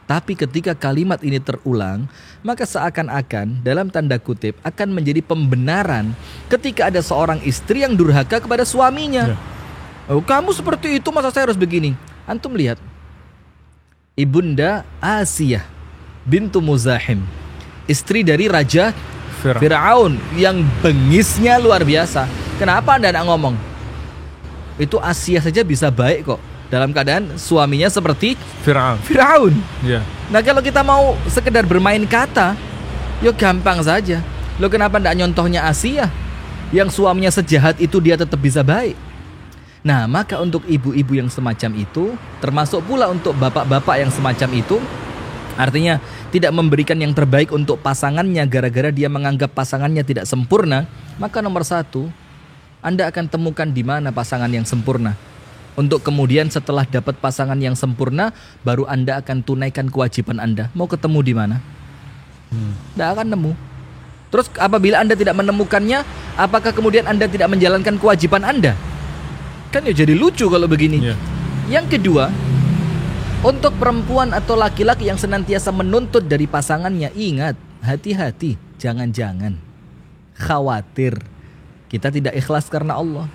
[SPEAKER 2] Tapi ketika kalimat ini terulang, maka seakan-akan dalam tanda kutip akan menjadi pembenaran ketika ada seorang istri yang durhaka kepada suaminya. Oh, kamu seperti itu, masa saya harus begini? Antum lihat, Ibunda Asiyah bintu Muzahim, istri dari Raja Fir'aun yang bengisnya luar biasa. Kenapa Anda tidak ngomong? Itu Asiyah saja bisa baik kok dalam keadaan suaminya seperti Fir'aun. Yeah. Nah, kalau kita mau sekedar bermain kata, ya gampang saja. Lo kenapa tidak nyontohnya Asiyah yang suaminya sejahat itu dia tetap bisa baik? Nah, maka untuk ibu-ibu yang semacam itu, termasuk pula untuk bapak-bapak yang semacam itu, artinya tidak memberikan yang terbaik untuk pasangannya gara-gara dia menganggap pasangannya tidak sempurna, maka nomor satu, Anda akan temukan di mana pasangan yang sempurna. Untuk kemudian setelah dapat pasangan yang sempurna, baru Anda akan tunaikan kewajiban Anda. Mau ketemu di mana? Tidak akan nemu. Terus apabila Anda tidak menemukannya, apakah kemudian Anda tidak menjalankan kewajiban Anda? Kan ya jadi lucu kalau begini. Yang kedua, untuk perempuan atau laki-laki yang senantiasa menuntut dari pasangannya, ingat, hati-hati, jangan-jangan khawatir kita tidak ikhlas karena Allah.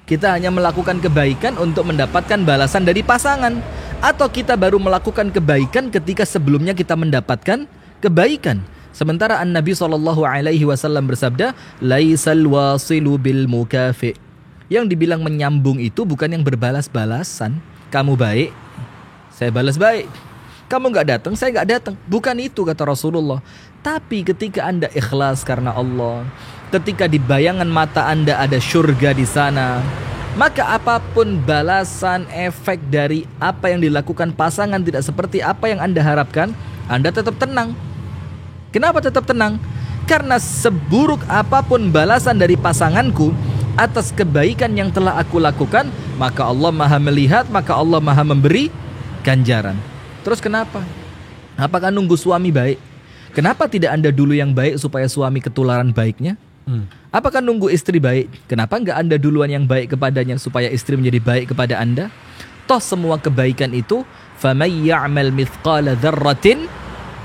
[SPEAKER 2] Kita hanya melakukan kebaikan untuk mendapatkan balasan dari pasangan, atau kita baru melakukan kebaikan ketika sebelumnya kita mendapatkan kebaikan. Sementara An-Nabi SAW bersabda, laisal wasilu bil mukafi. Yang dibilang menyambung itu bukan yang berbalas-balasan. Kamu baik, saya balas baik. Kamu gak datang, saya gak datang. Bukan itu kata Rasulullah. Tapi ketika Anda ikhlas karena Allah, ketika di bayangan mata Anda ada surga di sana, maka apapun balasan efek dari apa yang dilakukan pasangan tidak seperti apa yang Anda harapkan, Anda tetap tenang. Kenapa tetap tenang? Karena seburuk apapun balasan dari pasanganku atas kebaikan yang telah aku lakukan, maka Allah Maha melihat, maka Allah Maha memberi ganjaran. Terus kenapa? Apakah nunggu suami baik? Kenapa tidak Anda dulu yang baik supaya suami ketularan baiknya? Apakah nunggu istri baik? Kenapa enggak Anda duluan yang baik kepadanya supaya istri menjadi baik kepada Anda? Toh semua kebaikan itu faman ya'mal mithqala dzarratin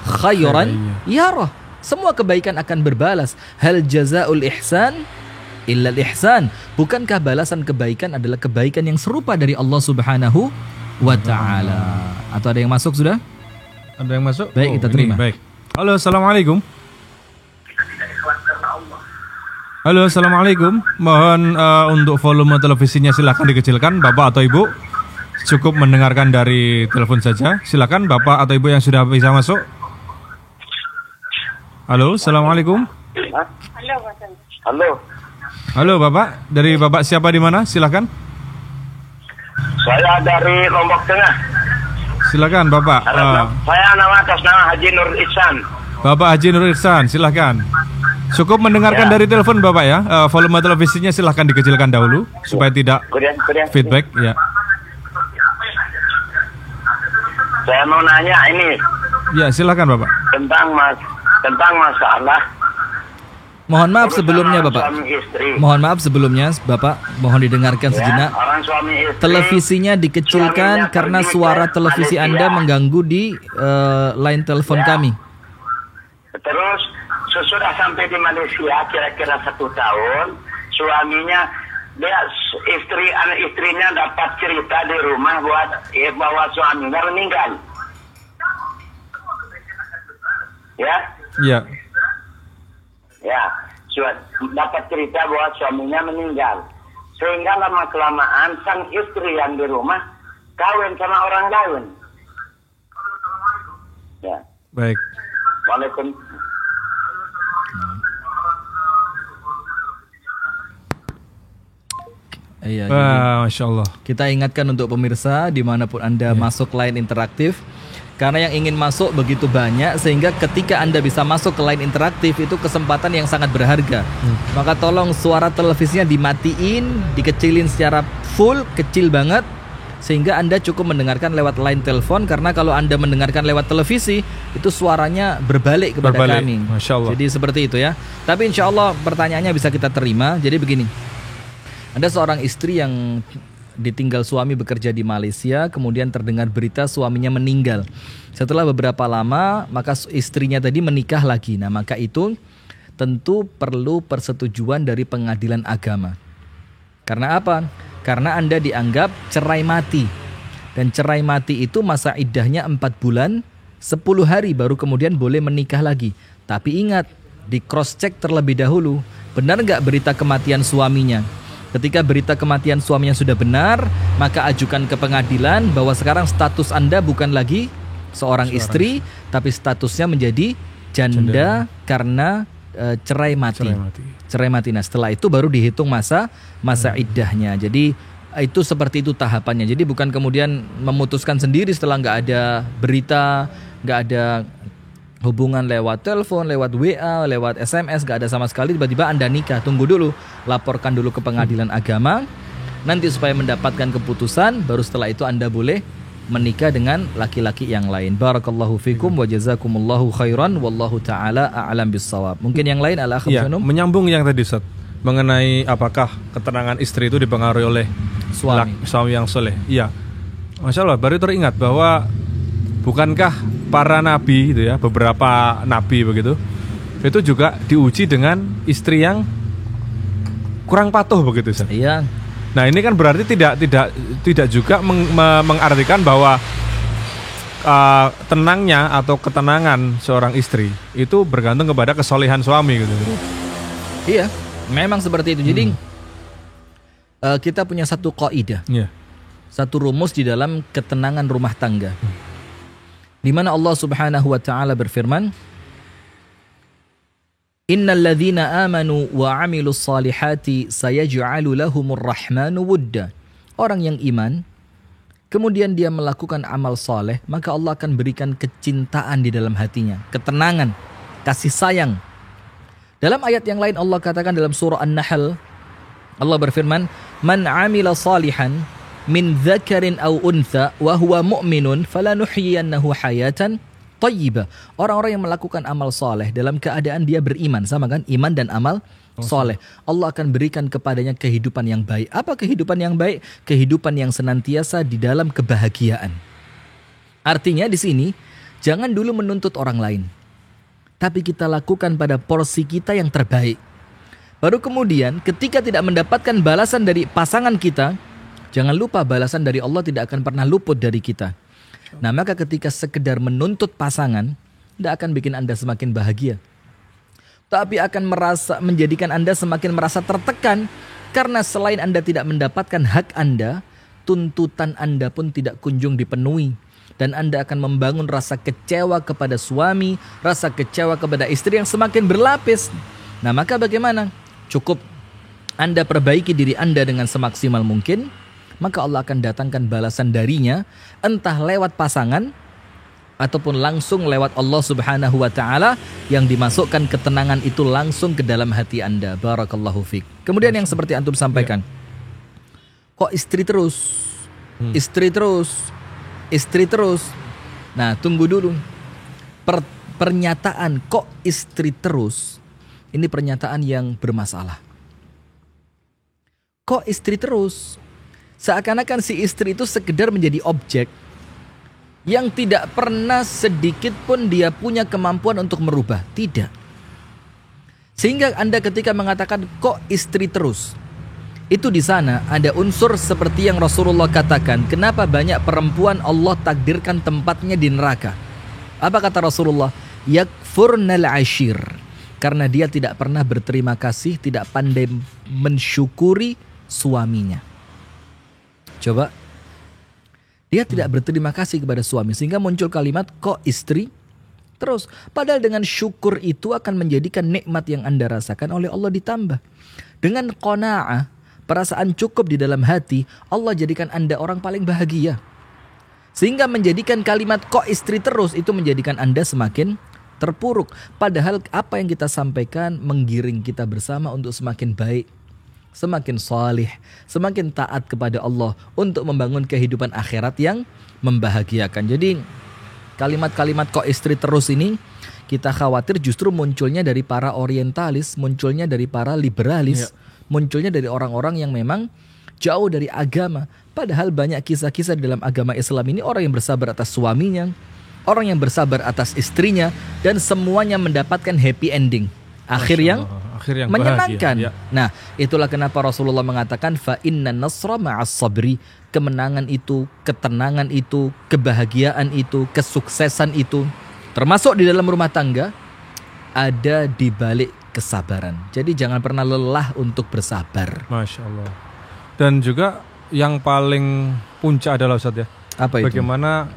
[SPEAKER 2] khairan yarah. Semua kebaikan akan berbalas. Hal jazaa'ul ihsan illa al-ihsan. Bukankah balasan kebaikan adalah kebaikan yang serupa dari Allah Subhanahu wa ta'ala? Atau ada yang masuk sudah?
[SPEAKER 1] Ada yang masuk?
[SPEAKER 2] Baik, kita terima.
[SPEAKER 1] Baik. Halo, assalamualaikum. Halo, assalamualaikum. Mohon untuk volume televisinya silakan dikecilkan, Bapak atau Ibu. Cukup mendengarkan dari telepon saja. Silakan Bapak atau Ibu yang sudah bisa masuk. Halo, assalamualaikum.
[SPEAKER 6] Halo.
[SPEAKER 1] Halo Bapak, dari Bapak siapa di mana? Silakan.
[SPEAKER 6] Saya dari Lombok Tengah.
[SPEAKER 1] Silakan Bapak.
[SPEAKER 6] Saya atas nama Haji Nur Ihsan.
[SPEAKER 1] Bapak Haji Nur Ihsan, silakan. Cukup mendengarkan dari telepon Bapak ya. Volume televisinya silahkan dikecilkan dahulu supaya tidak feedback ya.
[SPEAKER 6] Saya mau nanya ini.
[SPEAKER 1] Ya, silakan Bapak.
[SPEAKER 6] Tentang masalah
[SPEAKER 2] Mohon maaf
[SPEAKER 6] Urusan
[SPEAKER 2] sebelumnya
[SPEAKER 6] orang
[SPEAKER 2] Bapak.
[SPEAKER 6] Suami istri.
[SPEAKER 2] Mohon maaf sebelumnya Bapak, mohon didengarkan sejenak.
[SPEAKER 6] Orang suami istri.
[SPEAKER 2] Televisinya dikecilkan
[SPEAKER 6] Suaminya
[SPEAKER 2] karena
[SPEAKER 6] pergi
[SPEAKER 2] suara
[SPEAKER 6] ke
[SPEAKER 2] televisi
[SPEAKER 6] Malaysia.
[SPEAKER 2] Anda mengganggu di line telepon
[SPEAKER 6] Ya.
[SPEAKER 2] kami.
[SPEAKER 6] Terus sesudah sampai di Malaysia kira-kira 1 tahun, suaminya anak istrinya dapat cerita di rumah bahwa suaminya meninggal. Ya,
[SPEAKER 1] Ya.
[SPEAKER 6] dapat cerita bahwa suaminya meninggal. Sehingga lama-kelamaan sang istri yang di rumah kawin sama orang lain. Ya.
[SPEAKER 1] Baik.
[SPEAKER 6] Walaupun
[SPEAKER 2] Iya, jadi
[SPEAKER 1] Wah, Masya Allah.
[SPEAKER 2] kita ingatkan untuk pemirsa dimanapun Anda masuk line interaktif, karena yang ingin masuk begitu banyak sehingga ketika Anda bisa masuk ke line interaktif itu kesempatan yang sangat berharga. Maka tolong suara televisinya dimatiin, dikecilin secara full, kecil banget, sehingga Anda cukup mendengarkan lewat line telepon. Karena kalau Anda mendengarkan lewat televisi itu suaranya berbalik kepada kami.
[SPEAKER 1] Masya Allah.
[SPEAKER 2] Jadi seperti itu ya. Tapi insya Allah pertanyaannya bisa kita terima. Jadi begini, ada seorang istri yang ditinggal suami bekerja di Malaysia, kemudian terdengar berita suaminya meninggal. Setelah beberapa lama, maka istrinya tadi menikah lagi. Nah, maka itu tentu perlu persetujuan dari pengadilan agama. Karena apa? Karena Anda dianggap cerai mati. Dan cerai mati itu masa iddahnya 4 bulan, 10 hari baru kemudian boleh menikah lagi. Tapi ingat, di cross check terlebih dahulu, benar nggak berita kematian suaminya? Ketika berita kematian suaminya sudah benar, maka ajukan ke pengadilan bahwa sekarang status Anda bukan lagi seorang istri, tapi statusnya menjadi janda karena cerai mati. Cerai mati. Nah, setelah itu baru dihitung masa iddahnya. Jadi itu seperti itu tahapannya. Jadi bukan kemudian memutuskan sendiri setelah nggak ada berita, nggak ada hubungan lewat telepon, lewat WA, lewat SMS, gak ada sama sekali, tiba-tiba Anda nikah. Tunggu dulu, laporkan dulu ke pengadilan agama, nanti supaya mendapatkan keputusan, baru setelah itu Anda boleh menikah dengan laki-laki yang lain. Barakallahu fikum wa jazakumullahu khairan, wallahu ta'ala a'lam bissawab. Mungkin yang lain ala
[SPEAKER 1] Ya,
[SPEAKER 2] akhir
[SPEAKER 1] menyambung yang tadi Ustaz, mengenai apakah ketenangan istri itu dipengaruhi oleh suami yang soleh. Iya, Masya Allah, baru teringat bahwa bukankah para nabi itu ya, beberapa nabi begitu, itu juga diuji dengan istri yang kurang patuh begitu Ustaz.
[SPEAKER 2] Iya.
[SPEAKER 1] Nah, ini kan berarti tidak juga mengartikan bahwa tenangnya atau ketenangan seorang istri itu bergantung kepada kesolehan suami gitu.
[SPEAKER 2] Iya, memang seperti itu. Jadi kita punya satu kaidah.
[SPEAKER 1] Iya.
[SPEAKER 2] Satu rumus di dalam ketenangan rumah tangga. Di mana Allah Subhanahu wa taala berfirman, Innal ladzina amanu wa 'amilus salihati sayaj'alu lahumur rahmanu wudda. Orang yang iman kemudian dia melakukan amal saleh, maka Allah akan berikan kecintaan di dalam hatinya, ketenangan, kasih sayang. Dalam ayat yang lain Allah katakan dalam surah An-Nahl, Allah berfirman, "Man 'amila salihan min dzakarin aw untha wa huwa mu'minun falanuhyiyannahu hayatan thayyibah." Orang-orang yang melakukan amal soleh dalam keadaan dia beriman, sama kan? Iman dan amal soleh. Allah akan berikan kepadanya kehidupan yang baik. Apa kehidupan yang baik? Kehidupan yang senantiasa di dalam kebahagiaan. Artinya di sini jangan dulu menuntut orang lain, tapi kita lakukan pada porsi kita yang terbaik. Baru kemudian ketika tidak mendapatkan balasan dari pasangan kita, jangan lupa balasan dari Allah tidak akan pernah luput dari kita. Nah, maka ketika sekedar menuntut pasangan, tidak akan bikin Anda semakin bahagia, tapi akan menjadikan Anda semakin merasa tertekan. Karena selain Anda tidak mendapatkan hak Anda, tuntutan Anda pun tidak kunjung dipenuhi. Dan Anda akan membangun rasa kecewa kepada suami, rasa kecewa kepada istri yang semakin berlapis. Nah, maka bagaimana? Cukup Anda perbaiki diri Anda dengan semaksimal mungkin, maka Allah akan datangkan balasan darinya, entah lewat pasangan ataupun langsung lewat Allah Subhanahu wa taala, yang dimasukkan ketenangan itu langsung ke dalam hati Anda. Barakallahu fiik. Kemudian yang seperti antum sampaikan, kok istri terus? Istri terus. Nah, tunggu dulu. Pernyataan kok istri terus Ini pernyataan yang bermasalah. Kok istri terus? Seakan-akan si istri itu sekedar menjadi objek yang tidak pernah sedikit pun dia punya kemampuan untuk merubah. Tidak. Sehingga Anda ketika mengatakan kok istri terus, itu di sana ada unsur seperti yang Rasulullah katakan. Kenapa banyak perempuan Allah takdirkan tempatnya di neraka? Apa kata Rasulullah? Yakfurnal ashir. Karena dia tidak pernah berterima kasih, tidak pandai mensyukuri suaminya. Coba. Dia tidak berterima kasih kepada suami. Sehingga muncul kalimat kok istri terus. Padahal dengan syukur itu akan menjadikan nikmat yang Anda rasakan oleh Allah ditambah. Dengan qanaah, perasaan cukup di dalam hati, Allah jadikan Anda orang paling bahagia. Sehingga menjadikan kalimat kok istri terus itu menjadikan Anda semakin terpuruk. Padahal apa yang kita sampaikan menggiring kita bersama untuk semakin baik, semakin salih, semakin taat kepada Allah untuk membangun kehidupan akhirat yang membahagiakan. Jadi kalimat-kalimat kok istri terus ini kita khawatir justru munculnya dari para orientalis, munculnya dari para liberalis, munculnya dari orang-orang yang memang jauh dari agama. Padahal banyak kisah-kisah di dalam agama Islam ini orang yang bersabar atas suaminya, orang yang bersabar atas istrinya, dan semuanya mendapatkan happy ending. Akhir yang menyenangkan. Ya. Nah, itulah kenapa Rasulullah mengatakan fa inna nasra ma'as sabri. Kemenangan itu, ketenangan itu, kebahagiaan itu, kesuksesan itu, termasuk di dalam rumah tangga, ada di balik kesabaran. Jadi jangan pernah lelah untuk bersabar.
[SPEAKER 1] Masya Allah. Dan juga yang paling puncak adalah Ustaz ya.
[SPEAKER 2] Apa itu?
[SPEAKER 1] Bagaimana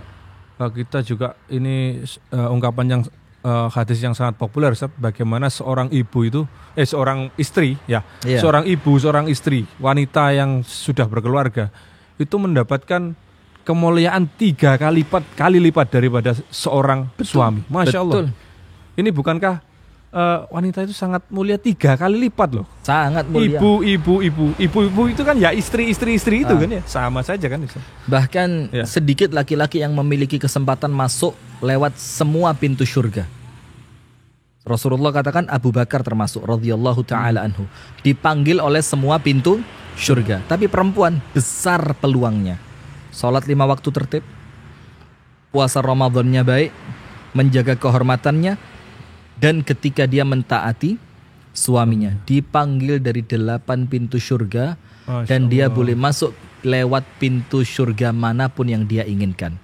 [SPEAKER 1] kita juga ini ungkapan yang hadis yang sangat populer Ustaz, bagaimana seorang ibu itu seorang istri ya, seorang ibu, seorang istri, wanita yang sudah berkeluarga itu mendapatkan kemuliaan 3 kali lipat daripada seorang suami. Masya Allah. Ini bukankah wanita itu sangat mulia 3 kali lipat loh.
[SPEAKER 2] Sangat mulia.
[SPEAKER 1] Ibu itu kan ya istri itu kan ya, sama saja kan.
[SPEAKER 2] Bahkan sedikit laki-laki yang memiliki kesempatan masuk lewat semua pintu surga. Rasulullah katakan Abu Bakar termasuk radhiyallahu taala anhu, dipanggil oleh semua pintu surga. Tapi perempuan besar peluangnya. Salat 5 waktu tertib, puasa Ramadannya baik, menjaga kehormatannya, dan ketika dia mentaati suaminya, dipanggil dari 8 pintu surga, dan dia boleh masuk lewat pintu surga manapun yang dia inginkan.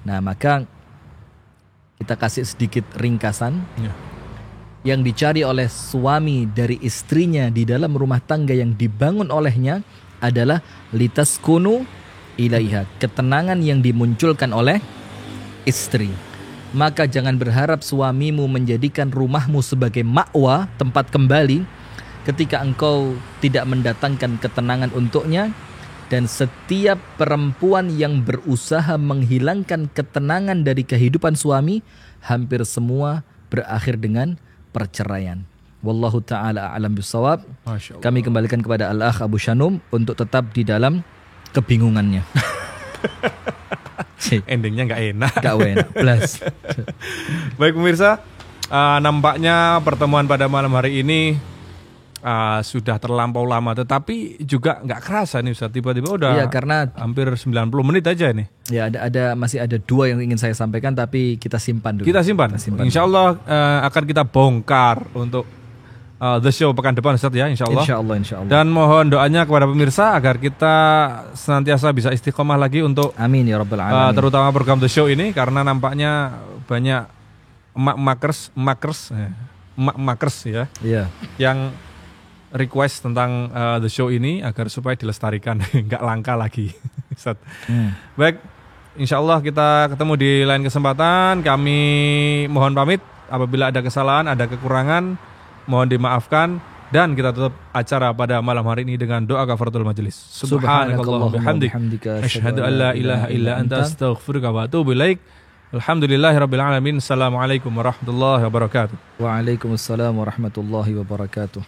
[SPEAKER 2] Nah, maka kita kasih sedikit ringkasan. Yang dicari oleh suami dari istrinya di dalam rumah tangga yang dibangun olehnya adalah litaskunu ilaiha, ketenangan yang dimunculkan oleh istri. Maka jangan berharap suamimu menjadikan rumahmu sebagai ma'wa, tempat kembali, ketika engkau tidak mendatangkan ketenangan untuknya. Dan setiap perempuan yang berusaha menghilangkan ketenangan dari kehidupan suami, hampir semua berakhir dengan perceraian. Wallahu ta'ala a'lam bishawab. Kami kembalikan kepada Al-Akh Abu Shanum untuk tetap di dalam kebingungannya.
[SPEAKER 1] Endingnya nggak enak.
[SPEAKER 2] Nggak enak. Plus.
[SPEAKER 1] Baik pemirsa, nampaknya pertemuan pada malam hari ini sudah terlampau lama, tetapi juga nggak kerasa nih Ustaz, tiba-tiba udah
[SPEAKER 2] karena
[SPEAKER 1] hampir 90 menit aja nih. Ya,
[SPEAKER 2] masih ada 2 yang ingin saya sampaikan, tapi kita simpan dulu.
[SPEAKER 1] Kita simpan. Insya Allah akan kita bongkar untuk The Show pekan depan Ustaz ya, insya Allah.
[SPEAKER 2] Insya Allah.
[SPEAKER 1] Dan mohon doanya kepada pemirsa agar kita senantiasa bisa istiqomah lagi untuk
[SPEAKER 2] amin ya rabbal alamin.
[SPEAKER 1] Terutama program The Show ini, karena nampaknya banyak emak-makers ya.
[SPEAKER 2] Iya.
[SPEAKER 1] Yang request tentang The Show ini agar supaya dilestarikan, nggak langka lagi. Baik, insya Allah kita ketemu di lain kesempatan. Kami mohon pamit apabila ada kesalahan, ada kekurangan, mohon dimaafkan. Dan kita tutup acara pada malam hari ini dengan doa kafaratul majelis. Subhanakallahumma bihamdika asyhadu an la ilaha illa anta astaghfiruka wa atubu ilaik. Alhamdulillahirabbil alamin. Assalamualaikum warahmatullahi wabarakatuh.
[SPEAKER 2] Waalaikumsalam warahmatullahi wabarakatuh.